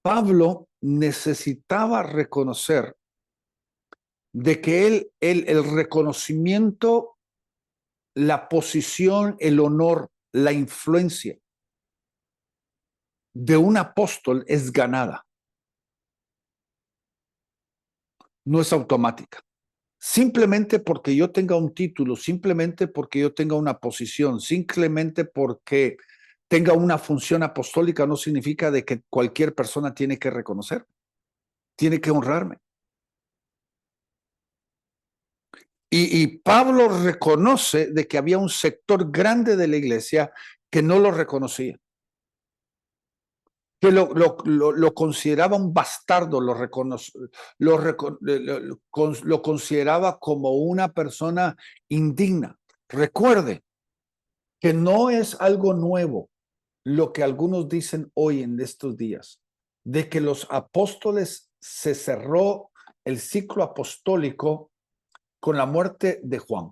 Pablo necesitaba reconocer de que el reconocimiento, la posición, el honor, la influencia de un apóstol es ganada, no es automática. Simplemente porque yo tenga un título, simplemente porque yo tenga una posición, simplemente porque tenga una función apostólica, no significa de que cualquier persona tiene que reconocer, tiene que honrarme. Y Pablo reconoce de que había un sector grande de la iglesia que no lo reconocía, que lo consideraba un bastardo, lo consideraba como una persona indigna. Recuerde que no es algo nuevo lo que algunos dicen hoy en estos días, de que los apóstoles se cerró el ciclo apostólico con la muerte de Juan.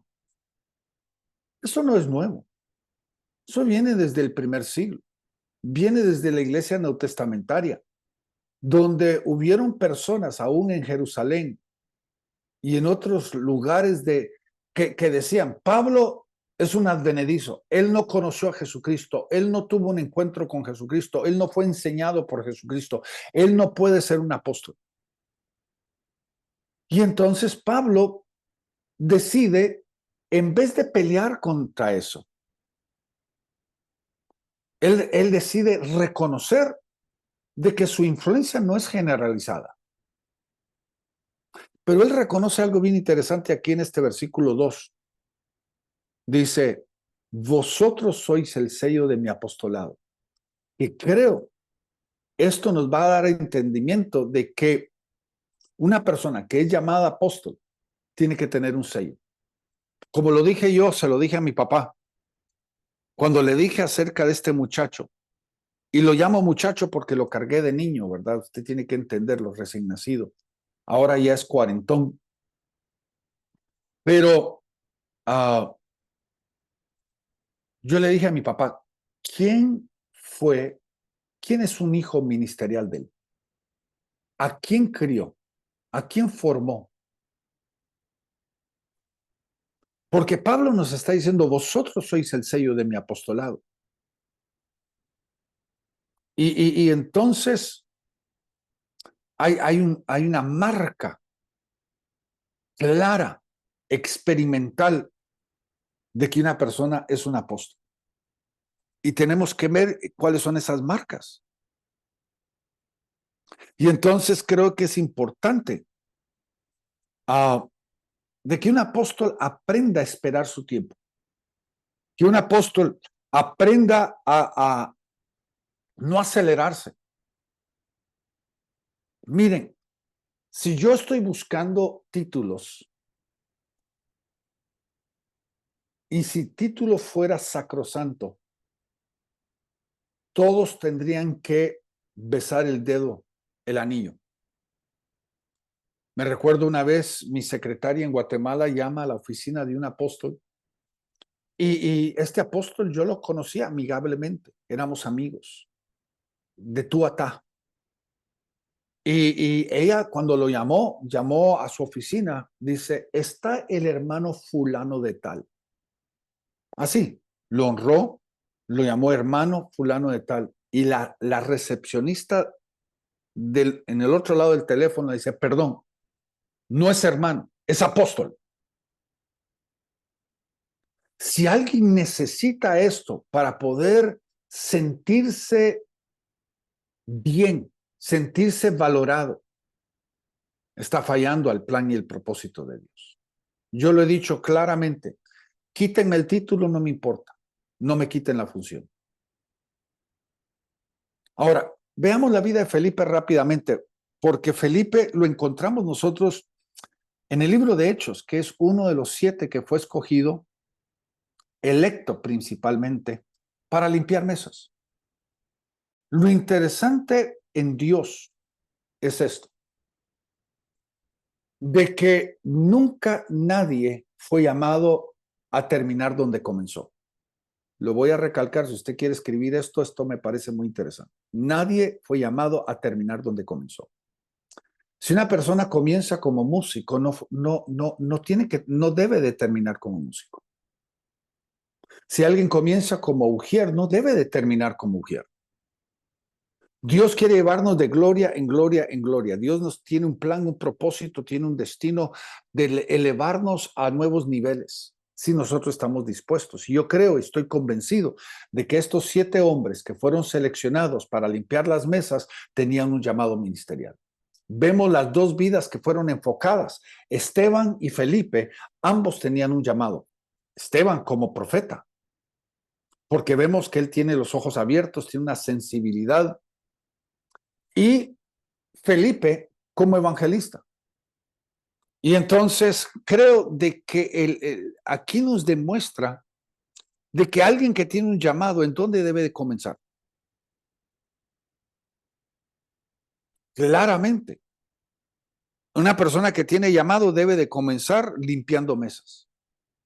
Eso no es nuevo. Eso viene desde el primer siglo. Viene desde la iglesia neotestamentaria, donde hubieron personas aún en Jerusalén y en otros lugares que decían, Pablo es un advenedizo, él no conoció a Jesucristo, él no tuvo un encuentro con Jesucristo, él no fue enseñado por Jesucristo, él no puede ser un apóstol. Y entonces Pablo decide, en vez de pelear contra eso, él decide reconocer de que su influencia no es generalizada. Pero él reconoce algo bien interesante aquí en este versículo 2. Dice, vosotros sois el sello de mi apostolado. Y creo, esto nos va a dar entendimiento de que una persona que es llamada apóstol tiene que tener un sello. Como lo dije yo, se lo dije a mi papá. Cuando le dije acerca de este muchacho, y lo llamo muchacho porque lo cargué de niño, ¿verdad? Usted tiene que entenderlo, recién nacido. Ahora ya es cuarentón. Pero yo le dije a mi papá, ¿quién ¿quién es un hijo ministerial de él? ¿A quién crió? ¿A quién formó? Porque Pablo nos está diciendo, vosotros sois el sello de mi apostolado. Y entonces hay una marca clara, experimental, de que una persona es un apóstol. Y tenemos que ver cuáles son esas marcas. Y entonces creo que es importante de que un apóstol aprenda a esperar su tiempo. Que un apóstol aprenda a no acelerarse. Miren, si yo estoy buscando títulos y si título fuera sacrosanto, todos tendrían que besar el dedo, el anillo. Me recuerdo una vez, mi secretaria en Guatemala llama a la oficina de un apóstol y este apóstol yo lo conocía amigablemente, éramos amigos, de tú a tá. Y ella cuando lo llamó a su oficina, dice, está el hermano fulano de tal. Así, lo honró, lo llamó hermano fulano de tal. Y la recepcionista en el otro lado del teléfono dice, perdón, no es hermano, es apóstol. Si alguien necesita esto para poder sentirse bien, sentirse valorado, está fallando al plan y el propósito de Dios. Yo lo he dicho claramente, quítenme el título, no me importa, no me quiten la función. Ahora, veamos la vida de Felipe rápidamente, porque Felipe lo encontramos nosotros en el libro de Hechos, que es uno de los 7 que fue escogido, electo principalmente, para limpiar mesas. Lo interesante en Dios es esto, de que nunca nadie fue llamado a terminar donde comenzó. Lo voy a recalcar, si usted quiere escribir esto me parece muy interesante. Nadie fue llamado a terminar donde comenzó. Si una persona comienza como músico, no debe de terminar como músico. Si alguien comienza como ujier, no debe de terminar como ujier. Dios quiere llevarnos de gloria en gloria en gloria. Dios nos tiene un plan, un propósito, tiene un destino de elevarnos a nuevos niveles, si nosotros estamos dispuestos. Y yo creo, estoy convencido de que estos 7 hombres que fueron seleccionados para limpiar las mesas tenían un llamado ministerial. Vemos las 2 vidas que fueron enfocadas. Esteban y Felipe, ambos tenían un llamado. Esteban como profeta, porque vemos que él tiene los ojos abiertos, tiene una sensibilidad. Y Felipe como evangelista. Y entonces creo de que aquí nos demuestra de que alguien que tiene un llamado, ¿en dónde debe de comenzar? Claramente. Una persona que tiene llamado debe de comenzar limpiando mesas,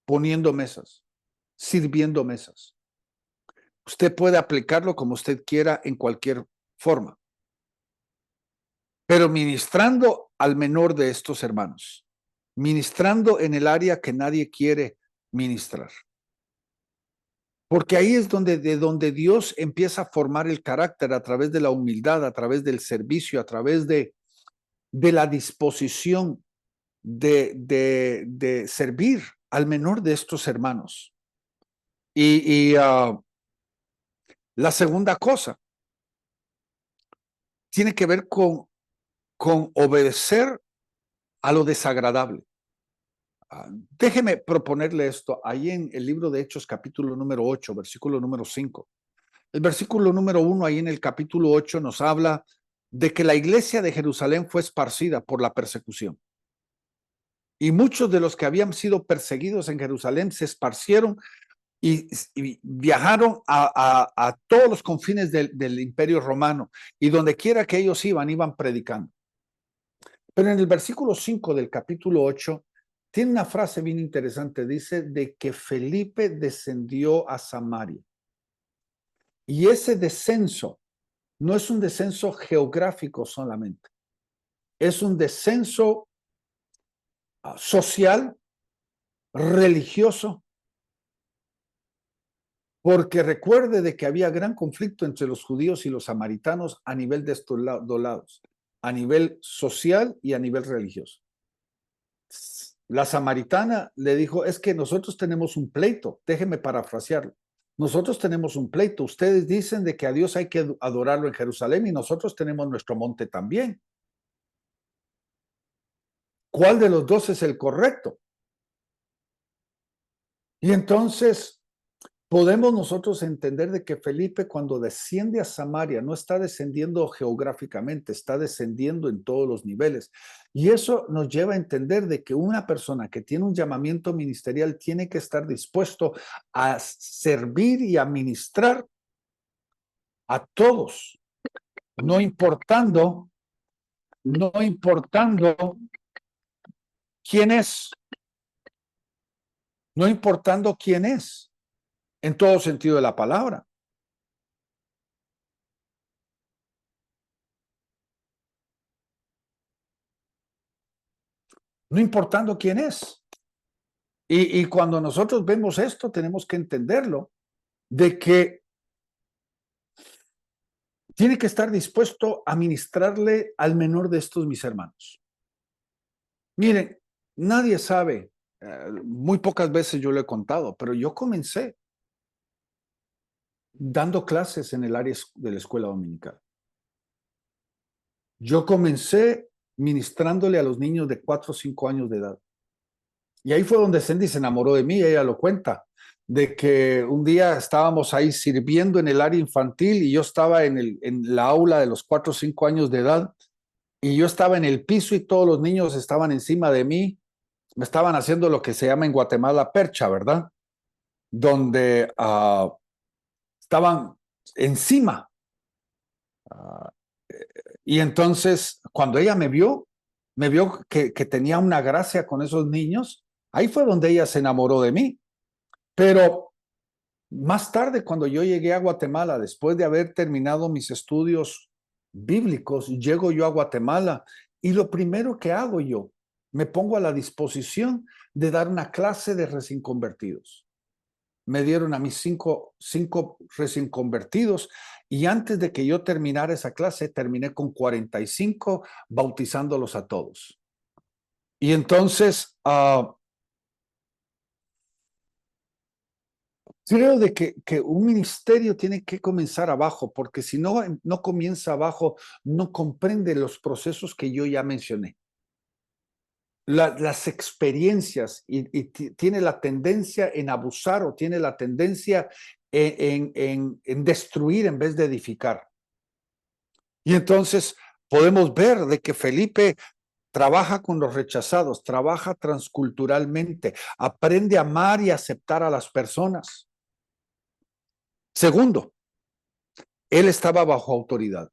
poniendo mesas, sirviendo mesas. Usted puede aplicarlo como usted quiera en cualquier forma, pero ministrando al menor de estos hermanos, ministrando en el área que nadie quiere ministrar. Porque ahí es de donde Dios empieza a formar el carácter a través de la humildad, a través del servicio, a través de la disposición de servir al menor de estos hermanos. La segunda cosa tiene que ver con obedecer a lo desagradable. Déjeme proponerle esto. Ahí en el libro de Hechos, capítulo número 8, versículo número 5. El versículo número 1 ahí en el capítulo 8 nos habla de que la iglesia de Jerusalén fue esparcida por la persecución. Y muchos de los que habían sido perseguidos en Jerusalén se esparcieron y viajaron a todos los confines del imperio romano. Y donde quiera que ellos iban predicando. Pero en el versículo 5 del capítulo 8 tiene una frase bien interesante. Dice de que Felipe descendió a Samaria. Y ese descenso no es un descenso geográfico solamente, es un descenso social, religioso, porque recuerde de que había gran conflicto entre los judíos y los samaritanos a nivel de estos dos lados, a nivel social y a nivel religioso. La samaritana le dijo, es que nosotros tenemos un pleito, déjeme parafrasearlo. Nosotros tenemos un pleito. Ustedes dicen de que a Dios hay que adorarlo en Jerusalén y nosotros tenemos nuestro monte también. ¿Cuál de los dos es el correcto? Y entonces podemos nosotros entender de que Felipe cuando desciende a Samaria no está descendiendo geográficamente, está descendiendo en todos los niveles. Y eso nos lleva a entender de que una persona que tiene un llamamiento ministerial tiene que estar dispuesto a servir y a ministrar a todos, no importando quién es, no importando quién es, en todo sentido de la palabra. No importando quién es. Y cuando nosotros vemos esto, tenemos que entenderlo, de que tiene que estar dispuesto a ministrarle al menor de estos mis hermanos. Miren, nadie sabe, muy pocas veces yo lo he contado, pero yo comencé dando clases en el área de la escuela dominical. Yo comencé ministrándole a los niños de 4 o 5 años de edad. Y ahí fue donde Cindy se enamoró de mí, ella lo cuenta, de que un día estábamos ahí sirviendo en el área infantil y yo estaba en la aula de los 4 o 5 años de edad y yo estaba en el piso y todos los niños estaban encima de mí, me estaban haciendo lo que se llama en Guatemala percha, ¿verdad? Donde estaban encima. Uh, y entonces, cuando ella me vio que tenía una gracia con esos niños, ahí fue donde ella se enamoró de mí. Pero más tarde, cuando yo llegué a Guatemala, después de haber terminado mis estudios bíblicos, llego yo a Guatemala y lo primero que hago yo, me pongo a la disposición de dar una clase de recién convertidos. Me dieron a mis cinco recién convertidos y antes de que yo terminara esa clase, terminé con 45 bautizándolos a todos. Y entonces, creo de que un ministerio tiene que comenzar abajo, porque si no comienza abajo, no comprende los procesos que yo ya mencioné. Las experiencias y tiene la tendencia en abusar o tiene la tendencia en destruir en vez de edificar. Y entonces podemos ver de que Felipe trabaja con los rechazados, trabaja transculturalmente, aprende a amar y aceptar a las personas. Segundo, él estaba bajo autoridad,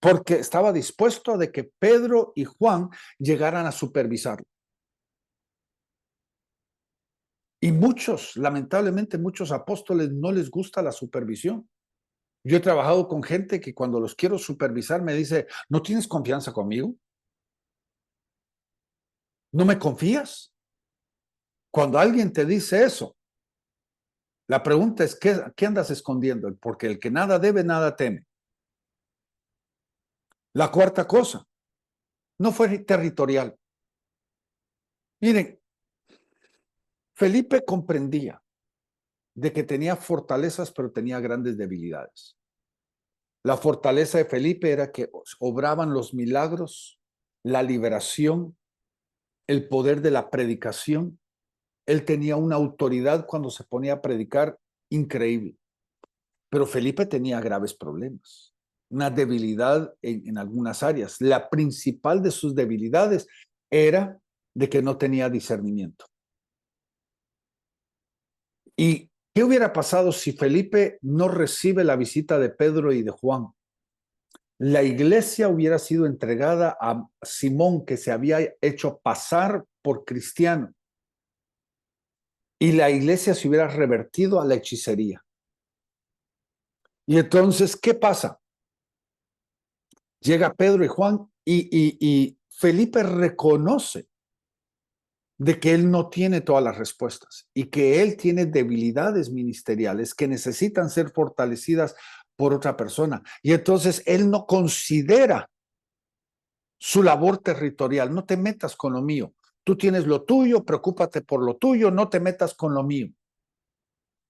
porque estaba dispuesto de que Pedro y Juan llegaran a supervisarlo. Y muchos, lamentablemente, muchos apóstoles no les gusta la supervisión. Yo he trabajado con gente que cuando los quiero supervisar me dice, ¿no tienes confianza conmigo? ¿No me confías? Cuando alguien te dice eso, la pregunta es, ¿qué andas escondiendo? Porque el que nada debe, nada teme. La cuarta cosa, no fue territorial. Miren, Felipe comprendía de que tenía fortalezas, pero tenía grandes debilidades. La fortaleza de Felipe era que obraban los milagros, la liberación, el poder de la predicación. Él tenía una autoridad cuando se ponía a predicar increíble. Pero Felipe tenía graves problemas, una debilidad en algunas áreas. La principal de sus debilidades era de que no tenía discernimiento. ¿Y qué hubiera pasado si Felipe no recibe la visita de Pedro y de Juan? La iglesia hubiera sido entregada a Simón, que se había hecho pasar por cristiano, y la iglesia se hubiera revertido a la hechicería. Y entonces, ¿qué pasa? Llega Pedro y Juan y Felipe reconoce de que él no tiene todas las respuestas y que él tiene debilidades ministeriales que necesitan ser fortalecidas por otra persona. Y entonces él no considera su labor territorial. No te metas con lo mío. Tú tienes lo tuyo, preocúpate por lo tuyo, no te metas con lo mío.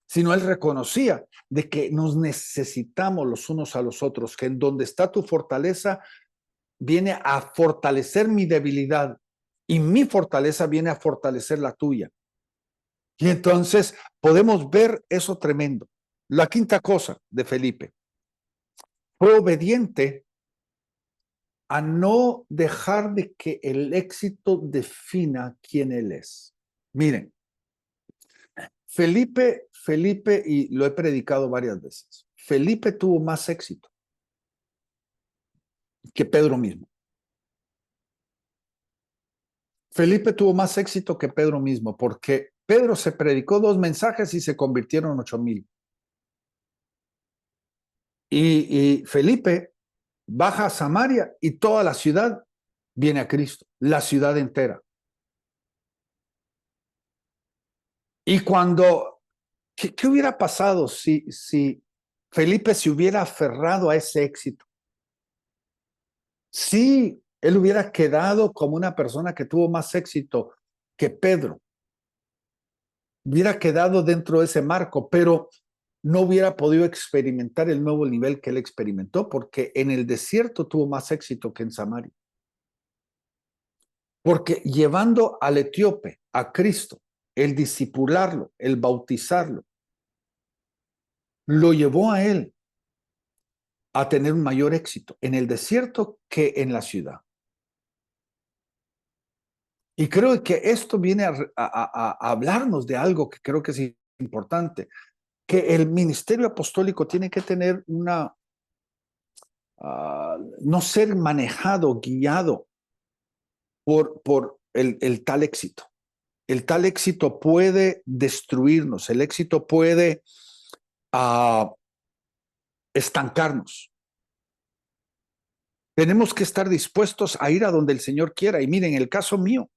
Sino él reconocía de que nos necesitamos los unos a los otros, que en donde está tu fortaleza viene a fortalecer mi debilidad y mi fortaleza viene a fortalecer la tuya. Y entonces podemos ver eso tremendo. La quinta cosa de Felipe, fue obediente a no dejar de que el éxito defina quién él es. Miren, Felipe, y lo he predicado varias veces, Felipe tuvo más éxito que Pedro mismo. Felipe tuvo más éxito que Pedro mismo, porque Pedro se predicó 2 mensajes y se convirtieron 8,000. Y Felipe baja a Samaria y toda la ciudad viene a Cristo, la ciudad entera. Y cuando, ¿qué hubiera pasado si Felipe se hubiera aferrado a ese éxito? Sí, él hubiera quedado como una persona que tuvo más éxito que Pedro. Hubiera quedado dentro de ese marco, pero no hubiera podido experimentar el nuevo nivel que él experimentó, porque en el desierto tuvo más éxito que en Samaria. Porque llevando al etíope a Cristo, el discipularlo, el bautizarlo, lo llevó a él a tener un mayor éxito en el desierto que en la ciudad. Y creo que esto viene a hablarnos de algo que creo que es importante, que el ministerio apostólico tiene que tener no ser manejado, guiado por el tal éxito. El tal éxito puede destruirnos, el éxito puede estancarnos. Tenemos que estar dispuestos a ir a donde el Señor quiera. Y miren, el caso mío,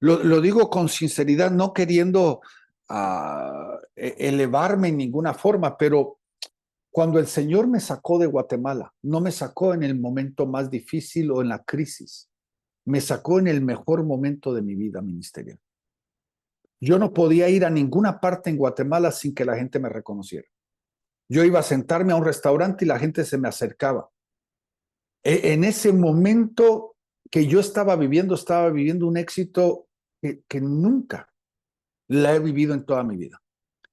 lo digo con sinceridad, no queriendo elevarme en ninguna forma, pero cuando el Señor me sacó de Guatemala, no me sacó en el momento más difícil o en la crisis, me sacó en el mejor momento de mi vida ministerial. Yo no podía ir a ninguna parte en Guatemala sin que la gente me reconociera. Yo iba a sentarme a un restaurante y la gente se me acercaba. En ese momento que yo estaba viviendo un éxito que nunca la he vivido en toda mi vida.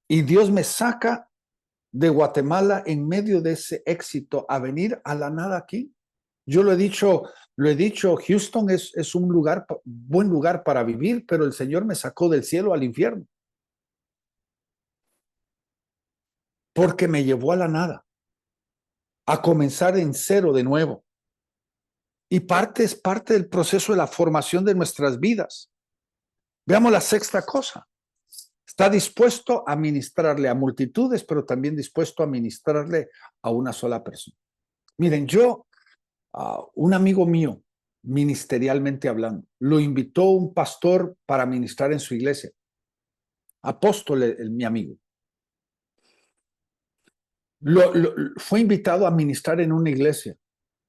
Y Dios me saca de Guatemala en medio de ese éxito a venir a la nada aquí. Yo lo he dicho, Houston es un buen lugar para vivir, pero el Señor me sacó del cielo al infierno. Porque me llevó a la nada, a comenzar en cero de nuevo. Y es parte del proceso de la formación de nuestras vidas. Veamos la sexta cosa. Está dispuesto a ministrarle a multitudes, pero también dispuesto a ministrarle a una sola persona. Miren, un amigo mío, ministerialmente hablando, lo invitó un pastor para ministrar en su iglesia. Apóstol, mi amigo. Fue invitado a ministrar en una iglesia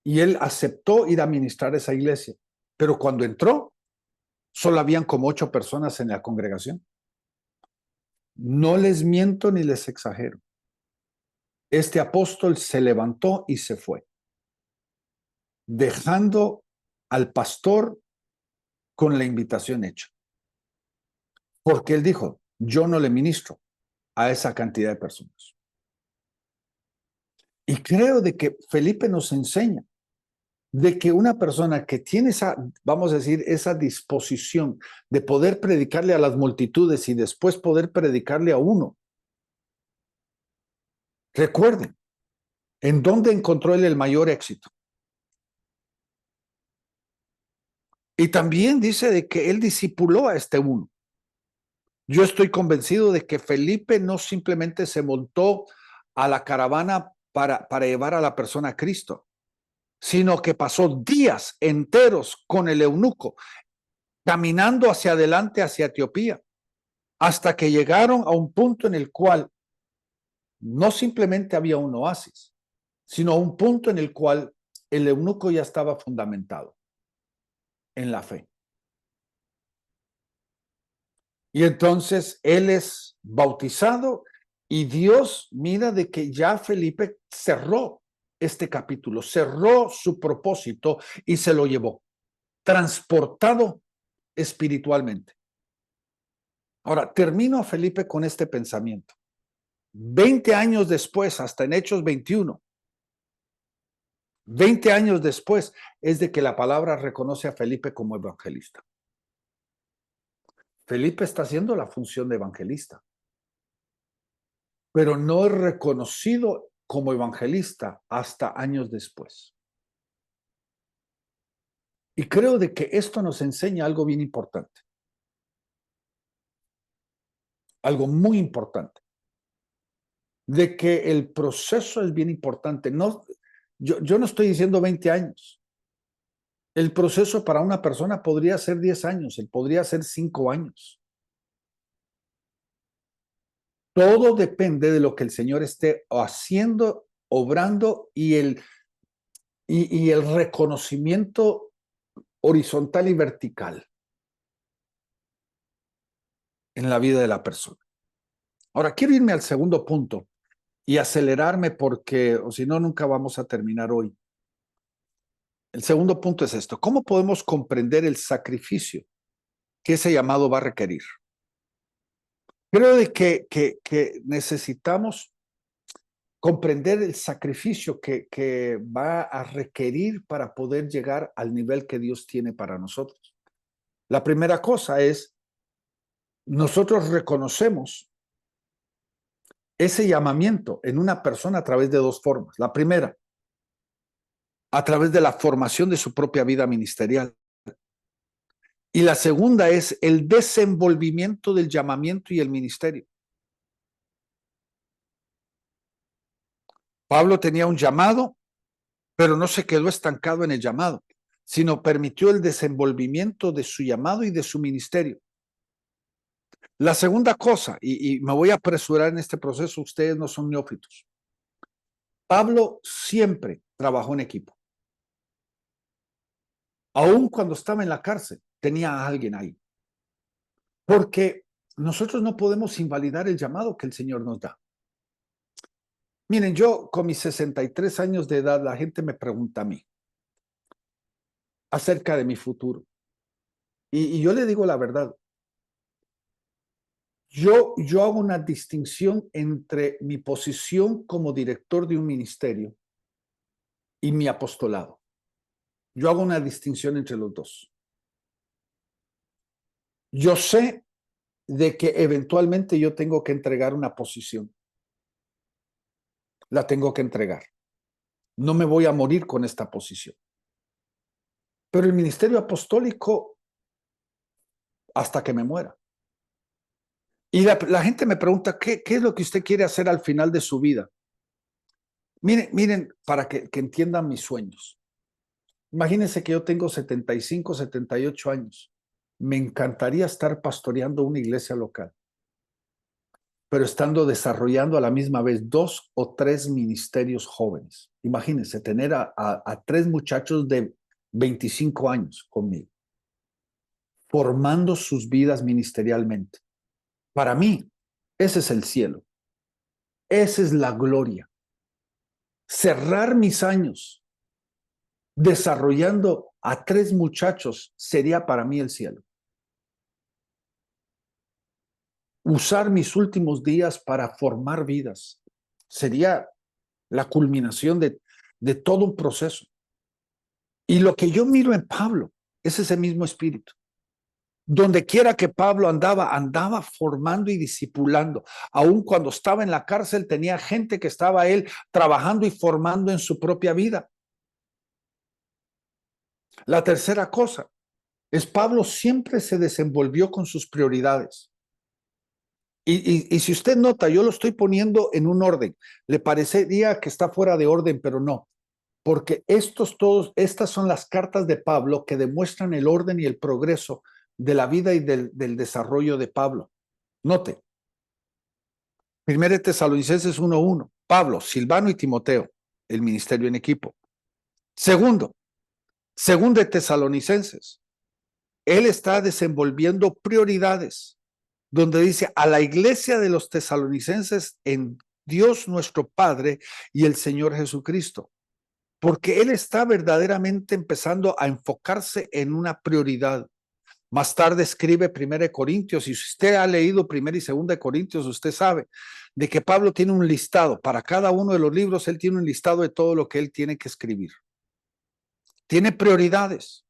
y él aceptó ir a ministrar a esa iglesia. Pero cuando entró, solo habían como 8 personas en la congregación. No les miento ni les exagero. Este apóstol se levantó y se fue, dejando al pastor con la invitación hecha. Porque él dijo, yo no le ministro a esa cantidad de personas. Y creo de que Felipe nos enseña de que una persona que tiene esa, vamos a decir, esa disposición de poder predicarle a las multitudes y después poder predicarle a uno. Recuerden, ¿en dónde encontró él el mayor éxito? Y también dice de que él discipuló a este uno. Yo estoy convencido de que Felipe no simplemente se montó a la caravana para llevar a la persona a Cristo. sino que pasó días enteros con el eunuco, caminando hacia adelante, hacia Etiopía, hasta que llegaron a un punto en el cual no simplemente había un oasis, sino un punto en el cual el eunuco ya estaba fundamentado en la fe. Y entonces él es bautizado y Dios mira de que ya Felipe cerró este capítulo, cerró su propósito y se lo llevó, transportado espiritualmente. Ahora, termino a Felipe con este pensamiento. 20 años después, hasta en Hechos 21, 20 años después, es de que la palabra reconoce a Felipe como evangelista. Felipe está haciendo la función de evangelista, pero no es reconocido como evangelista hasta años después. Y creo de que esto nos enseña algo bien importante, algo muy importante, de que el proceso es bien importante. No, yo no estoy diciendo 20 años. El proceso para una persona podría ser 10 años, podría ser 5 años. Todo depende de lo que el Señor esté haciendo, obrando y el reconocimiento horizontal y vertical en la vida de la persona. Ahora, quiero irme al segundo punto y acelerarme porque, o si no, nunca vamos a terminar hoy. El segundo punto es esto: ¿cómo podemos comprender el sacrificio que ese llamado va a requerir? Creo de que necesitamos comprender el sacrificio que va a requerir para poder llegar al nivel que Dios tiene para nosotros. La primera cosa es, nosotros reconocemos ese llamamiento en una persona a través de dos formas. La primera, a través de la formación de su propia vida ministerial. Y la segunda es el desenvolvimiento del llamamiento y el ministerio. Pablo tenía un llamado, pero no se quedó estancado en el llamado, sino permitió el desenvolvimiento de su llamado y de su ministerio. La segunda cosa, y me voy a apresurar en este proceso, ustedes no son neófitos. Pablo siempre trabajó en equipo. Aún cuando estaba en la cárcel, tenía a alguien ahí. Porque nosotros no podemos invalidar el llamado que el Señor nos da. Miren, yo con mis 63 años de edad, la gente me pregunta a mí acerca de mi futuro. Y yo le digo la verdad. Yo hago una distinción entre mi posición como director de un ministerio y mi apostolado. Yo hago una distinción entre los dos. Yo sé de que eventualmente yo tengo que entregar una posición. La tengo que entregar. No me voy a morir con esta posición. Pero el ministerio apostólico hasta que me muera. Y la gente me pregunta, ¿qué es lo que usted quiere hacer al final de su vida? Miren, para que entiendan mis sueños. Imagínense que yo tengo 75, 78 años. Me encantaría estar pastoreando una iglesia local, pero estando desarrollando a la misma vez 2 o 3 ministerios jóvenes. Imagínense tener a 3 muchachos de 25 años conmigo, formando sus vidas ministerialmente. Para mí, ese es el cielo. Esa es la gloria. Cerrar mis años desarrollando a 3 muchachos sería para mí el cielo. Usar mis últimos días para formar vidas sería la culminación de todo un proceso. Y lo que yo miro en Pablo es ese mismo espíritu. Donde quiera que Pablo andaba formando y discipulando. Aun cuando estaba en la cárcel, tenía gente que estaba él trabajando y formando en su propia vida. La tercera cosa es Pablo siempre se desenvolvió con sus prioridades. Y si usted nota, yo lo estoy poniendo en un orden. Le parecería que está fuera de orden, pero no. porque estas son las cartas de Pablo que demuestran el orden y el progreso de la vida y del desarrollo de Pablo. Note, 1 Tesalonicenses 1:1, Pablo, Silvano y Timoteo, el ministerio en equipo. Segundo de Tesalonicenses, él está desenvolviendo prioridades, donde dice a la iglesia de los tesalonicenses en Dios nuestro Padre y el Señor Jesucristo, porque él está verdaderamente empezando a enfocarse en una prioridad. Más tarde escribe 1 Corintios, y si usted ha leído 1 y 2 Corintios, usted sabe de que Pablo tiene un listado, para cada uno de los libros él tiene un listado de todo lo que él tiene que escribir. Tiene prioridades.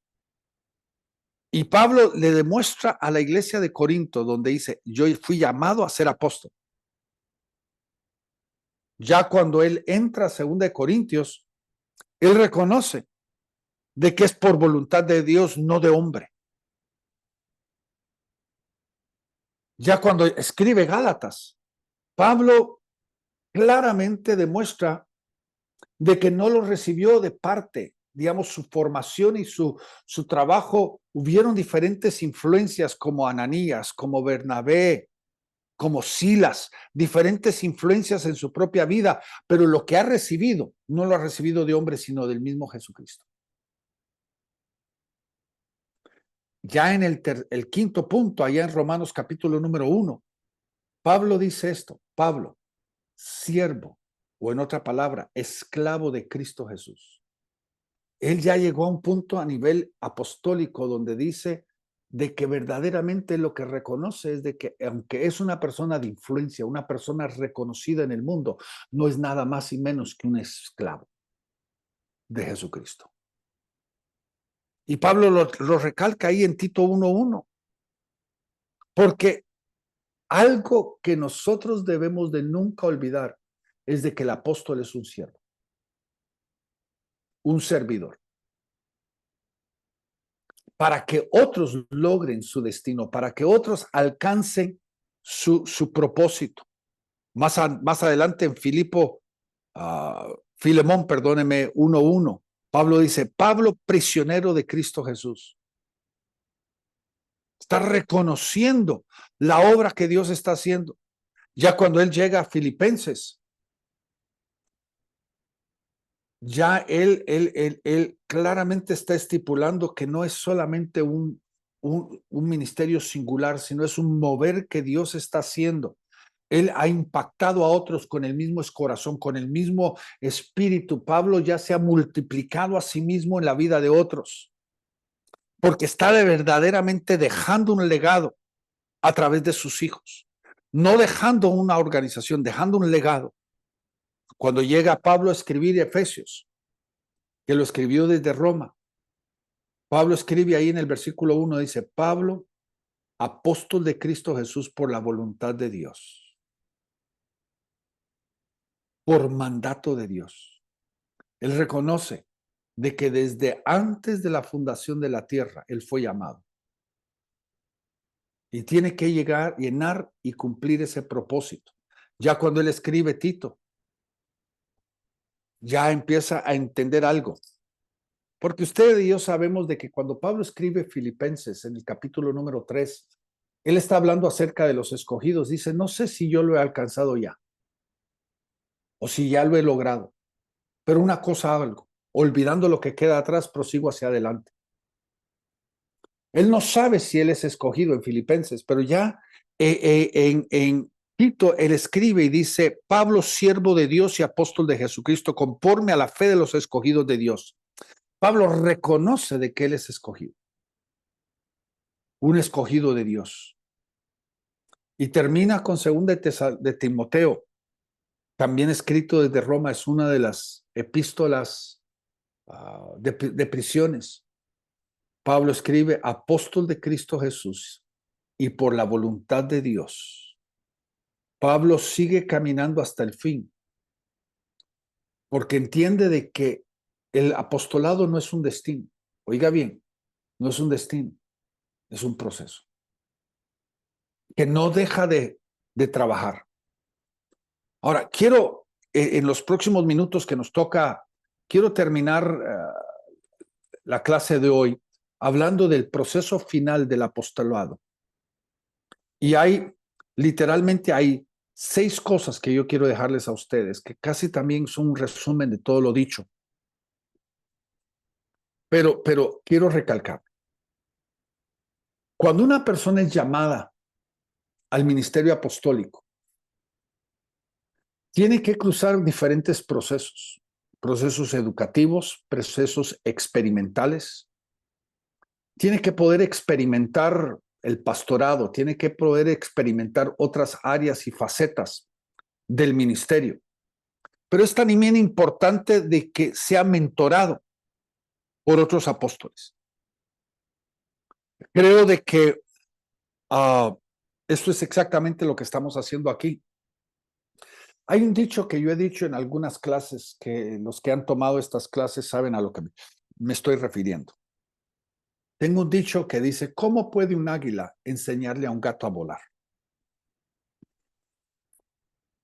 Y Pablo le demuestra a la iglesia de Corinto, donde dice, yo fui llamado a ser apóstol. Ya cuando él entra a 2 Corintios, él reconoce de que es por voluntad de Dios, no de hombre. Ya cuando escribe Gálatas, Pablo claramente demuestra de que no lo recibió de parte, digamos, su formación y su trabajo. Hubieron diferentes influencias como Ananías, como Bernabé, como Silas, diferentes influencias en su propia vida, pero lo que ha recibido, no lo ha recibido de hombre, sino del mismo Jesucristo. Ya en el quinto punto, allá en Romanos capítulo número 1, Pablo dice esto, Pablo, siervo, o en otra palabra, esclavo de Cristo Jesús. Él ya llegó a un punto a nivel apostólico donde dice de que verdaderamente lo que reconoce es de que aunque es una persona de influencia, una persona reconocida en el mundo, no es nada más y menos que un esclavo de Jesucristo. Y Pablo lo recalca ahí en Tito 1:1, porque algo que nosotros debemos de nunca olvidar es de que el apóstol es un siervo, un servidor, para que otros logren su destino, para que otros alcancen su propósito. Más adelante en Filemón, perdóneme, 1:1, Pablo dice, Pablo, prisionero de Cristo Jesús. Está reconociendo la obra que Dios está haciendo. Ya cuando él llega a Filipenses, ya él claramente está estipulando que no es solamente un ministerio singular, sino es un mover que Dios está haciendo. Él ha impactado a otros con el mismo corazón, con el mismo espíritu. Pablo ya se ha multiplicado a sí mismo en la vida de otros, porque está verdaderamente dejando un legado a través de sus hijos, no dejando una organización, dejando un legado. Cuando llega Pablo a escribir Efesios, que lo escribió desde Roma, Pablo escribe ahí en el versículo 1, dice, Pablo, apóstol de Cristo Jesús por la voluntad de Dios, por mandato de Dios. Él reconoce de que desde antes de la fundación de la tierra, él fue llamado. Y tiene que llenar y cumplir ese propósito. Ya cuando él escribe Tito, ya empieza a entender algo. Porque usted y yo sabemos de que cuando Pablo escribe Filipenses en el capítulo número 3, él está hablando acerca de los escogidos. Dice, no sé si yo lo he alcanzado ya o si ya lo he logrado, pero una cosa algo, olvidando lo que queda atrás, prosigo hacia adelante. Él no sabe si él es escogido en Filipenses, pero ya en Tito él escribe y dice, Pablo, siervo de Dios y apóstol de Jesucristo, conforme a la fe de los escogidos de Dios. Pablo reconoce de que él es escogido, un escogido de Dios. Y termina con 2 de Timoteo, también escrito desde Roma, es una de las epístolas de prisiones. Pablo escribe, apóstol de Cristo Jesús y por la voluntad de Dios. Pablo sigue caminando hasta el fin, porque entiende de que el apostolado no es un destino. Oiga bien, no es un destino, es un proceso que no deja de trabajar. Ahora, quiero en los próximos minutos que nos toca quiero terminar la clase de hoy hablando del proceso final del apostolado. Y literalmente hay 6 cosas que yo quiero dejarles a ustedes, que casi también son un resumen de todo lo dicho. Pero quiero recalcar, cuando una persona es llamada al ministerio apostólico, tiene que cruzar diferentes procesos, procesos educativos, procesos experimentales. Tiene que poder experimentar el pastorado, tiene que poder experimentar otras áreas y facetas del ministerio. Pero es también importante de que sea mentorado por otros apóstoles. Creo de que esto es exactamente lo que estamos haciendo aquí. Hay un dicho que yo he dicho en algunas clases, que los que han tomado estas clases saben a lo que me estoy refiriendo. Tengo un dicho que dice, ¿cómo puede un águila enseñarle a un gato a volar?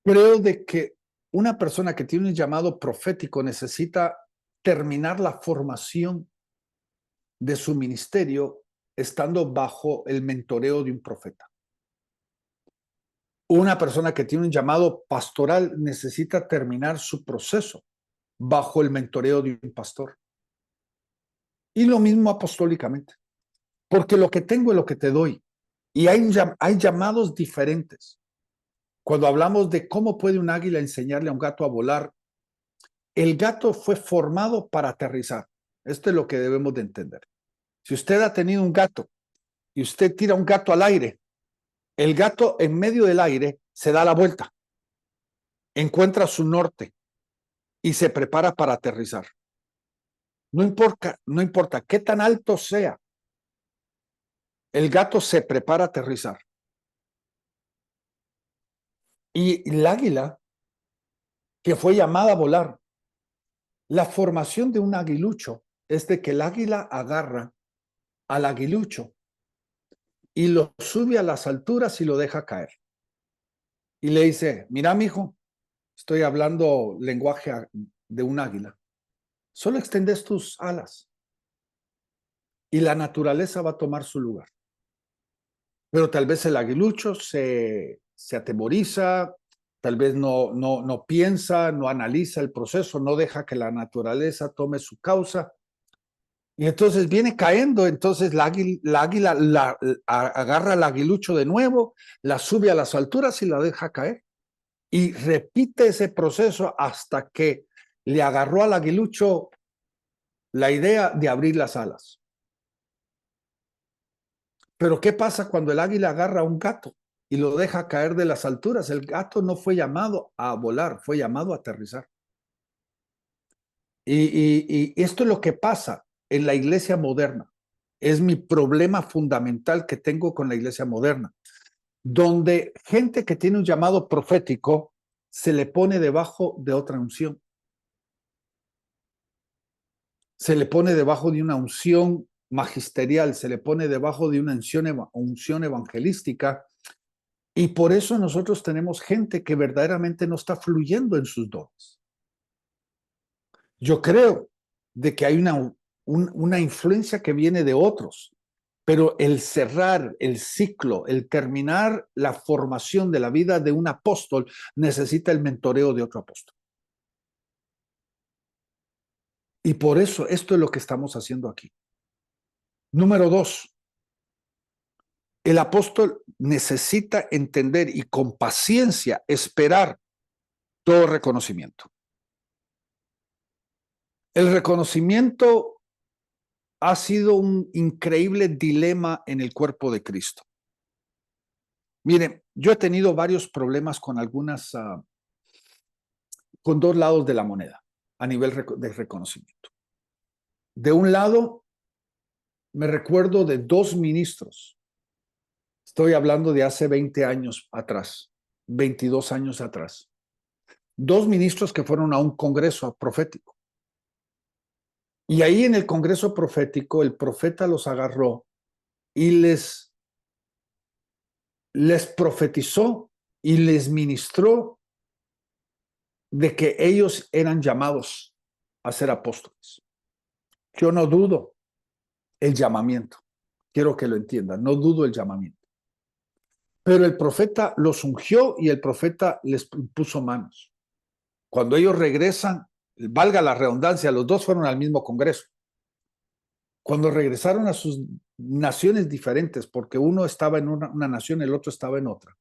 Creo de que una persona que tiene un llamado profético necesita terminar la formación de su ministerio estando bajo el mentoreo de un profeta. Una persona que tiene un llamado pastoral necesita terminar su proceso bajo el mentoreo de un pastor. Y lo mismo apostólicamente, porque lo que tengo es lo que te doy. Y hay llamados diferentes. Cuando hablamos de cómo puede un águila enseñarle a un gato a volar, el gato fue formado para aterrizar. Esto es lo que debemos de entender. Si usted ha tenido un gato y usted tira un gato al aire, el gato en medio del aire se da la vuelta, encuentra su norte y se prepara para aterrizar. No importa qué tan alto sea, el gato se prepara a aterrizar. Y el águila, que fue llamada a volar, la formación de un aguilucho es de que el águila agarra al aguilucho y lo sube a las alturas y lo deja caer. Y le dice, mira, mijo, estoy hablando lenguaje de un águila. Solo extendes tus alas y la naturaleza va a tomar su lugar. Pero tal vez el aguilucho se atemoriza, tal vez no piensa, no analiza el proceso, no deja que la naturaleza tome su causa. Y entonces viene cayendo, entonces la águila agarra al aguilucho de nuevo, la sube a las alturas y la deja caer. Y repite ese proceso hasta que le agarró al aguilucho la idea de abrir las alas. Pero ¿qué pasa cuando el águila agarra a un gato y lo deja caer de las alturas? El gato no fue llamado a volar, fue llamado a aterrizar. Y esto es lo que pasa en la iglesia moderna. Es mi problema fundamental que tengo con la iglesia moderna, donde gente que tiene un llamado profético se le pone debajo de otra unción. Se le pone debajo de una unción magisterial, se le pone debajo de una unción evangelística. Y por eso nosotros tenemos gente que verdaderamente no está fluyendo en sus dones. Yo creo de que hay una influencia que viene de otros, pero el cerrar el ciclo, el terminar la formación de la vida de un apóstol necesita el mentoreo de otro apóstol. Y por eso esto es lo que estamos haciendo aquí. Número 2, el apóstol necesita entender y con paciencia esperar todo reconocimiento. El reconocimiento ha sido un increíble dilema en el cuerpo de Cristo. Miren, yo he tenido varios problemas con con 2 lados de la moneda a nivel de reconocimiento. De un lado, me recuerdo de 2 ministros. Estoy hablando de hace 20 años atrás, 22 años atrás. 2 ministros que fueron a un congreso profético. Y ahí en el congreso profético, el profeta los agarró y les profetizó y les ministró de que ellos eran llamados a ser apóstoles. Yo no dudo el llamamiento. Quiero que lo entiendan, no dudo el llamamiento. Pero el profeta los ungió y el profeta les puso manos. Cuando ellos regresan, valga la redundancia, los dos fueron al mismo congreso. Cuando regresaron a sus naciones diferentes, porque uno estaba en una nación, el otro estaba en otra,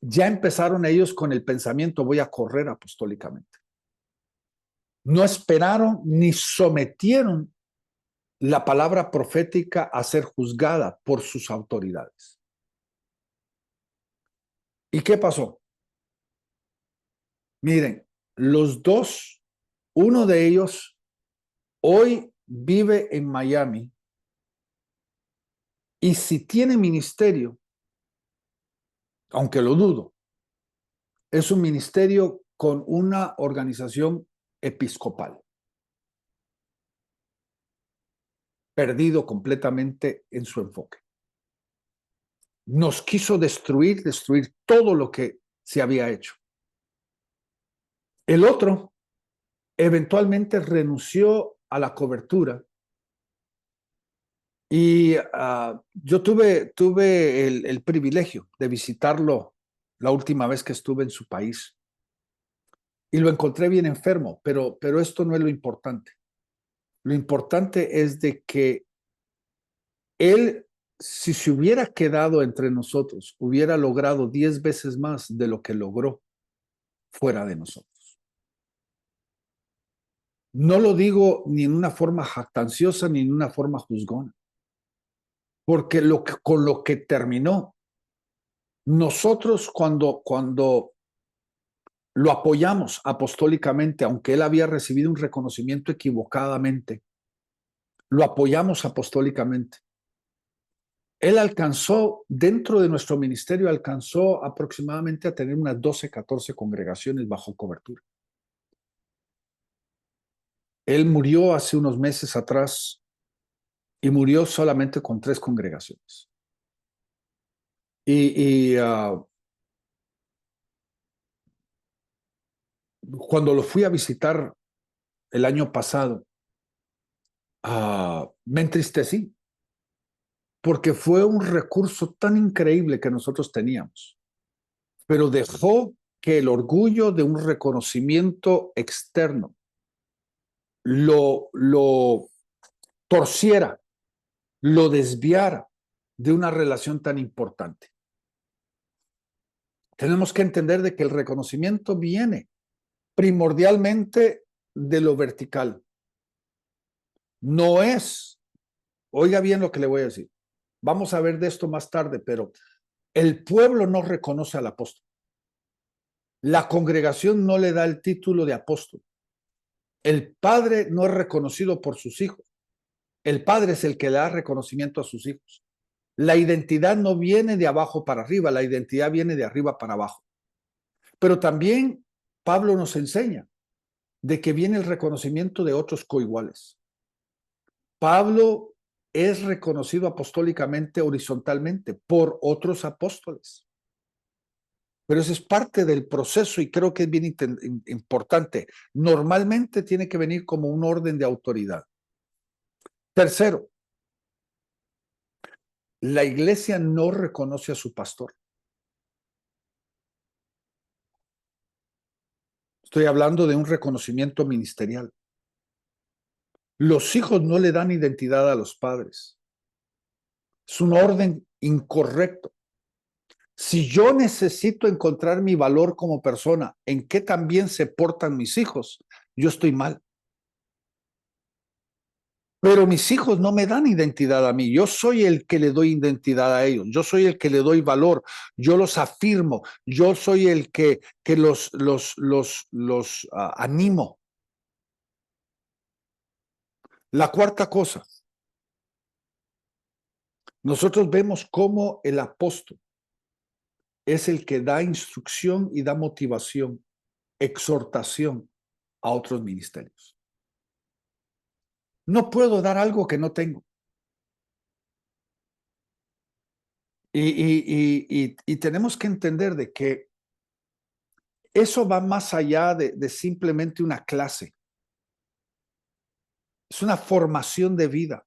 ya empezaron ellos con el pensamiento, voy a correr apostólicamente. No esperaron ni sometieron la palabra profética a ser juzgada por sus autoridades. ¿Y qué pasó? Miren, los dos, uno de ellos hoy vive en Miami y si tiene ministerio, aunque lo dudo, es un ministerio con una organización episcopal, perdido completamente en su enfoque. Nos quiso destruir todo lo que se había hecho. El otro eventualmente renunció a la cobertura y yo tuve el privilegio de visitarlo la última vez que estuve en su país y lo encontré bien enfermo, pero esto no es lo importante. Lo importante es de que él, si se hubiera quedado entre nosotros, hubiera logrado 10 veces más de lo que logró fuera de nosotros. No lo digo ni en una forma jactanciosa ni en una forma juzgona, porque con lo que terminó, nosotros cuando lo apoyamos apostólicamente, aunque él había recibido un reconocimiento equivocadamente, lo apoyamos apostólicamente. Él alcanzó, dentro de nuestro ministerio, alcanzó aproximadamente a tener unas 12, 14 congregaciones bajo cobertura. Él murió hace unos meses atrás y murió solamente con 3 congregaciones. Cuando lo fui a visitar el año pasado, me entristecí porque fue un recurso tan increíble que nosotros teníamos, pero dejó que el orgullo de un reconocimiento externo lo torciera, lo desviara de una relación tan importante. Tenemos que entender de que el reconocimiento viene primordialmente de lo vertical. No es, oiga bien lo que le voy a decir, vamos a ver de esto más tarde, pero el pueblo no reconoce al apóstol. La congregación no le da el título de apóstol. El padre no es reconocido por sus hijos. El padre es el que le da reconocimiento a sus hijos. La identidad no viene de abajo para arriba, la identidad viene de arriba para abajo. Pero también Pablo nos enseña de que viene el reconocimiento de otros coiguales. Pablo es reconocido apostólicamente horizontalmente por otros apóstoles. Pero eso es parte del proceso y creo que es bien importante. Normalmente tiene que venir como un orden de autoridad. Tercero, la iglesia no reconoce a su pastor. Estoy hablando de un reconocimiento ministerial. Los hijos no le dan identidad a los padres. Es un orden incorrecto. Si yo necesito encontrar mi valor como persona en qué también se portan mis hijos, yo estoy mal. Pero mis hijos no me dan identidad a mí. Yo soy el que le doy identidad a ellos. Yo soy el que le doy valor. Yo los afirmo. Yo soy el que los animo. La cuarta cosa. Nosotros vemos cómo el apóstol es el que da instrucción y da motivación, exhortación a otros ministerios. No puedo dar algo que no tengo. Y tenemos que entender de que eso va más allá de simplemente una clase. Es una formación de vida.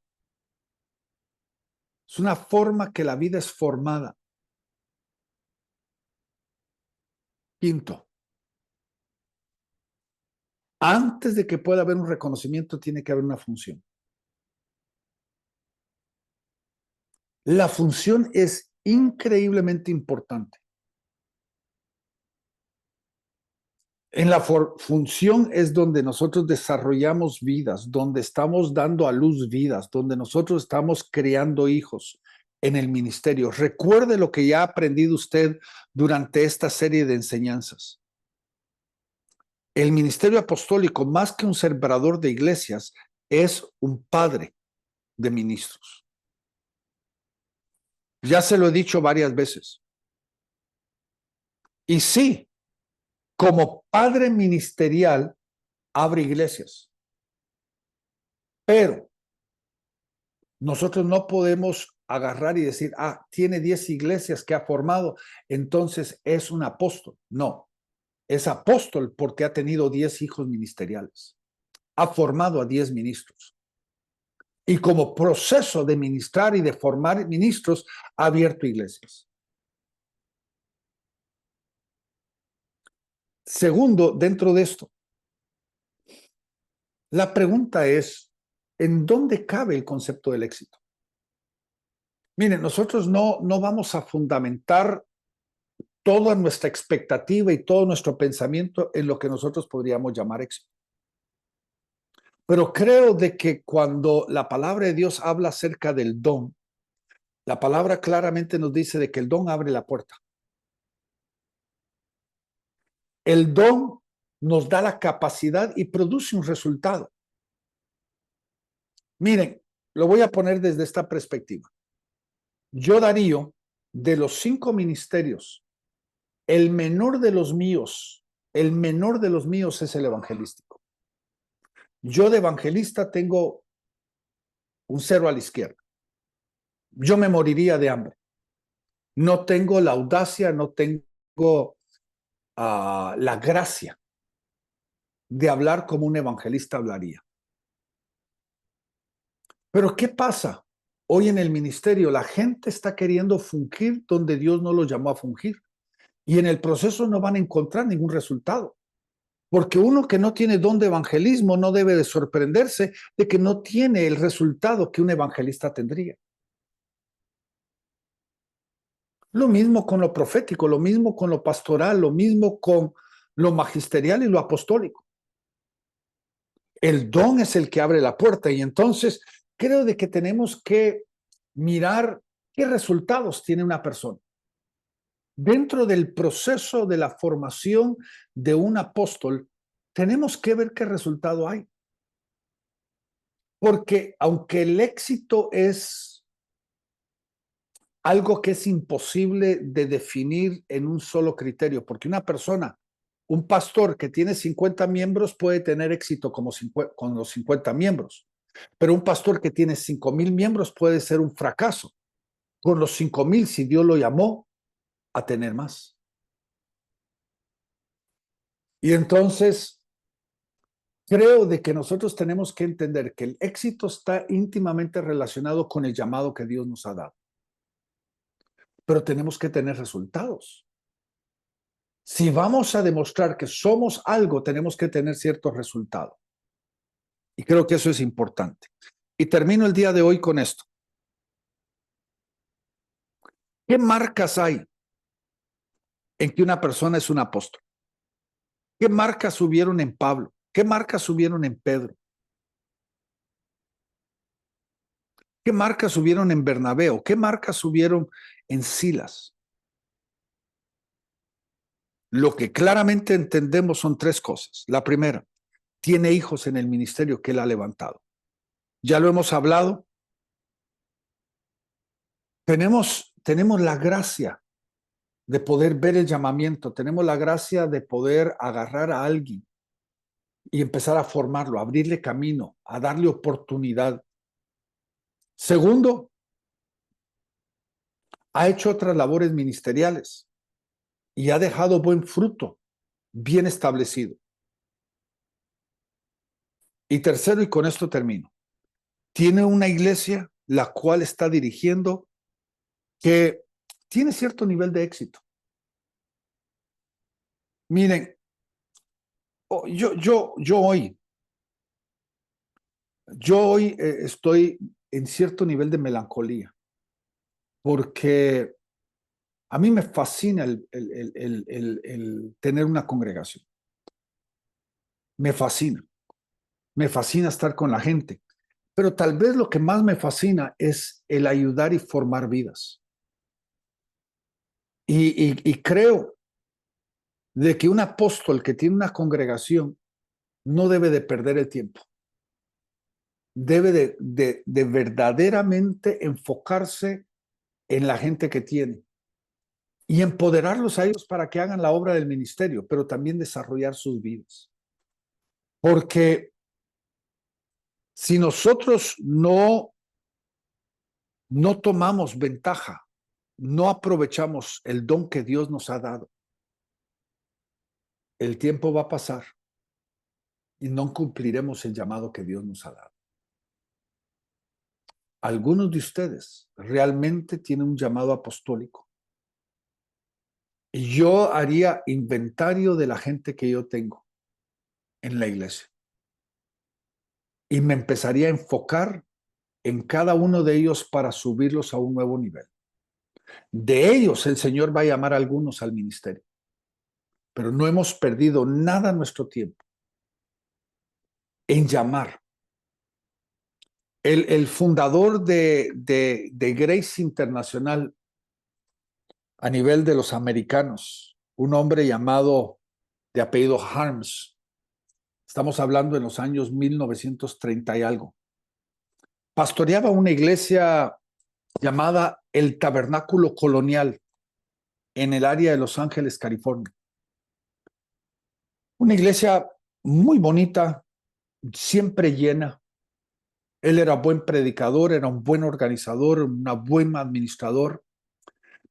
Es una forma que la vida es formada. Quinto, antes de que pueda haber un reconocimiento, tiene que haber una función. La función es increíblemente importante. En la función es donde nosotros desarrollamos vidas, donde estamos dando a luz vidas, donde nosotros estamos creando hijos en el ministerio. Recuerde lo que ya ha aprendido usted durante esta serie de enseñanzas. El ministerio apostólico, más que un sembrador de iglesias, es un padre de ministros. Ya se lo he dicho varias veces. Y sí, como padre ministerial, abre iglesias. Pero nosotros no podemos agarrar y decir, tiene 10 iglesias que ha formado, entonces es un apóstol. No, es apóstol porque ha tenido 10 hijos ministeriales. Ha formado a 10 ministros. Y como proceso de ministrar y de formar ministros, ha abierto iglesias. Segundo, dentro de esto, la pregunta es, ¿en dónde cabe el concepto del éxito? Miren, nosotros no vamos a fundamentar toda nuestra expectativa y todo nuestro pensamiento en lo que nosotros podríamos llamar éxito. Pero creo de que cuando la palabra de Dios habla acerca del don, la palabra claramente nos dice de que el don abre la puerta. El don nos da la capacidad y produce un resultado. Miren, lo voy a poner desde esta perspectiva. Yo, Darío, de los 5 ministerios, el menor de los míos es el evangelístico. Yo de evangelista tengo un 0 a la izquierda. Yo me moriría de hambre. No tengo la audacia, no tengo la gracia de hablar como un evangelista hablaría. Pero ¿qué pasa? Hoy en el ministerio la gente está queriendo fungir donde Dios no los llamó a fungir. Y en el proceso no van a encontrar ningún resultado. Porque uno que no tiene don de evangelismo no debe de sorprenderse de que no tiene el resultado que un evangelista tendría. Lo mismo con lo profético, lo mismo con lo pastoral, lo mismo con lo magisterial y lo apostólico. El don es el que abre la puerta y entonces creo de que tenemos que mirar qué resultados tiene una persona. Dentro del proceso de la formación de un apóstol, tenemos que ver qué resultado hay. Porque aunque el éxito es algo que es imposible de definir en un solo criterio, porque una persona, un pastor que tiene 50 miembros puede tener éxito con los 50 miembros, pero un pastor que tiene 5,000 miembros puede ser un fracaso con los 5,000 si Dios lo llamó a tener más. Y entonces creo de que nosotros tenemos que entender que el éxito está íntimamente relacionado con el llamado que Dios nos ha dado. Pero tenemos que tener resultados. Si vamos a demostrar que somos algo, tenemos que tener ciertos resultados. Y creo que eso es importante. Y termino el día de hoy con esto. ¿Qué marcas hay en que una persona es un apóstol? ¿Qué marcas hubieron en Pablo? ¿Qué marcas hubieron en Pedro? ¿Qué marcas hubieron en Bernabé? ¿Qué marcas hubieron en Silas? Lo que claramente entendemos son 3 cosas. La primera, tiene hijos en el ministerio que él ha levantado. Ya lo hemos hablado. Tenemos la gracia de poder ver el llamamiento, tenemos la gracia de poder agarrar a alguien y empezar a formarlo, a abrirle camino, a darle oportunidad. Segundo, ha hecho otras labores ministeriales y ha dejado buen fruto, bien establecido. Y tercero, y con esto termino, tiene una iglesia la cual está dirigiendo que tiene cierto nivel de éxito. Miren, yo hoy estoy en cierto nivel de melancolía porque a mí me fascina el tener una congregación. Me fascina. Me fascina estar con la gente. Pero tal vez lo que más me fascina es el ayudar y formar vidas. Y creo de que un apóstol que tiene una congregación no debe de perder el tiempo. Debe de verdaderamente enfocarse en la gente que tiene y empoderarlos a ellos para que hagan la obra del ministerio, pero también desarrollar sus vidas. Porque si nosotros no tomamos ventaja, no aprovechamos el don que Dios nos ha dado, el tiempo va a pasar y no cumpliremos el llamado que Dios nos ha dado. Algunos de ustedes realmente tienen un llamado apostólico. Y yo haría inventario de la gente que yo tengo en la iglesia. Y me empezaría a enfocar en cada uno de ellos para subirlos a un nuevo nivel. De ellos el Señor va a llamar a algunos al ministerio. Pero no hemos perdido nada nuestro tiempo en llamar. El fundador de Grace Internacional a nivel de los americanos, un hombre llamado de apellido Harms, estamos hablando en los años 1930 y algo, pastoreaba una iglesia llamada el Tabernáculo Colonial en el área de Los Ángeles, California. Una iglesia muy bonita, siempre llena. Él era buen predicador, era un buen organizador, un buen administrador,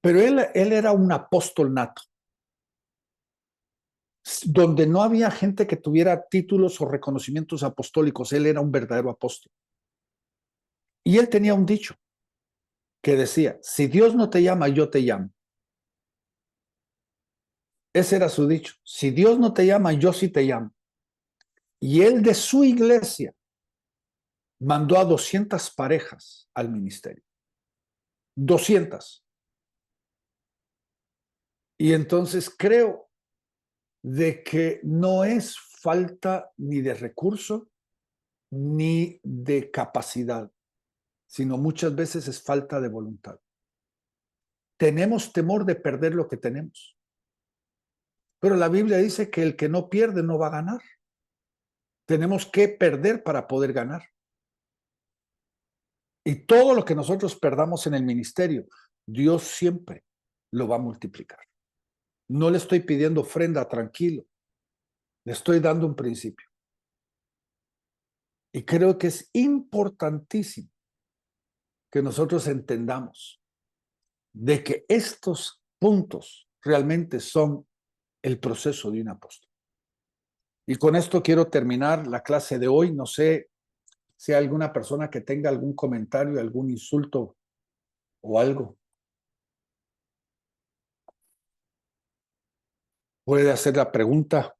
pero él era un apóstol nato, donde no había gente que tuviera títulos o reconocimientos apostólicos. Él era un verdadero apóstol. Y él tenía un dicho que decía, si Dios no te llama, yo te llamo. Ese era su dicho. Si Dios no te llama, yo sí te llamo. Y él de su iglesia mandó a 200 parejas al ministerio. 200. Y entonces creo de que no es falta ni de recurso ni de capacidad, sino muchas veces es falta de voluntad. Tenemos temor de perder lo que tenemos. Pero la Biblia dice que el que no pierde no va a ganar. Tenemos que perder para poder ganar. Y todo lo que nosotros perdamos en el ministerio, Dios siempre lo va a multiplicar. No le estoy pidiendo ofrenda, tranquilo. Le estoy dando un principio. Y creo que es importantísimo que nosotros entendamos de que estos puntos realmente son el proceso de un apóstol. Y con esto quiero terminar la clase de hoy. No sé si hay alguna persona que tenga algún comentario, algún insulto o algo. Puede hacer la pregunta.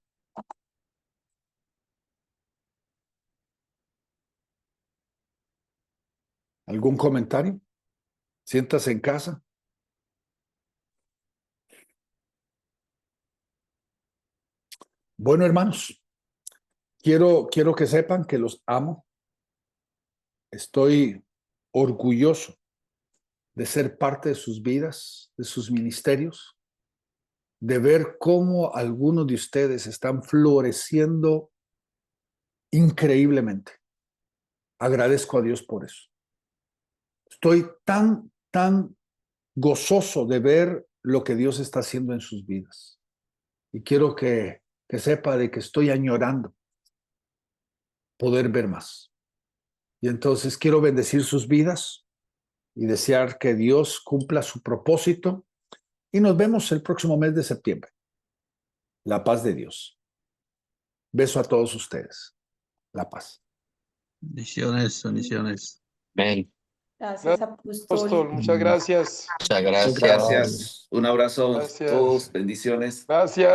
¿Algún comentario? Siéntase en casa. Bueno, hermanos, quiero que sepan que los amo. Estoy orgulloso de ser parte de sus vidas, de sus ministerios, de ver cómo algunos de ustedes están floreciendo increíblemente. Agradezco a Dios por eso. Estoy tan gozoso de ver lo que Dios está haciendo en sus vidas. Y quiero que sepa de que estoy añorando poder ver más. Y entonces quiero bendecir sus vidas y desear que Dios cumpla su propósito. Y nos vemos el próximo mes de septiembre. La paz de Dios. Beso a todos ustedes. La paz. Bendiciones, bendiciones. Amén. Gracias, apóstol. Apóstol, muchas gracias. Muchas gracias. Gracias. Un abrazo a Gracias. todos. Bendiciones. Gracias.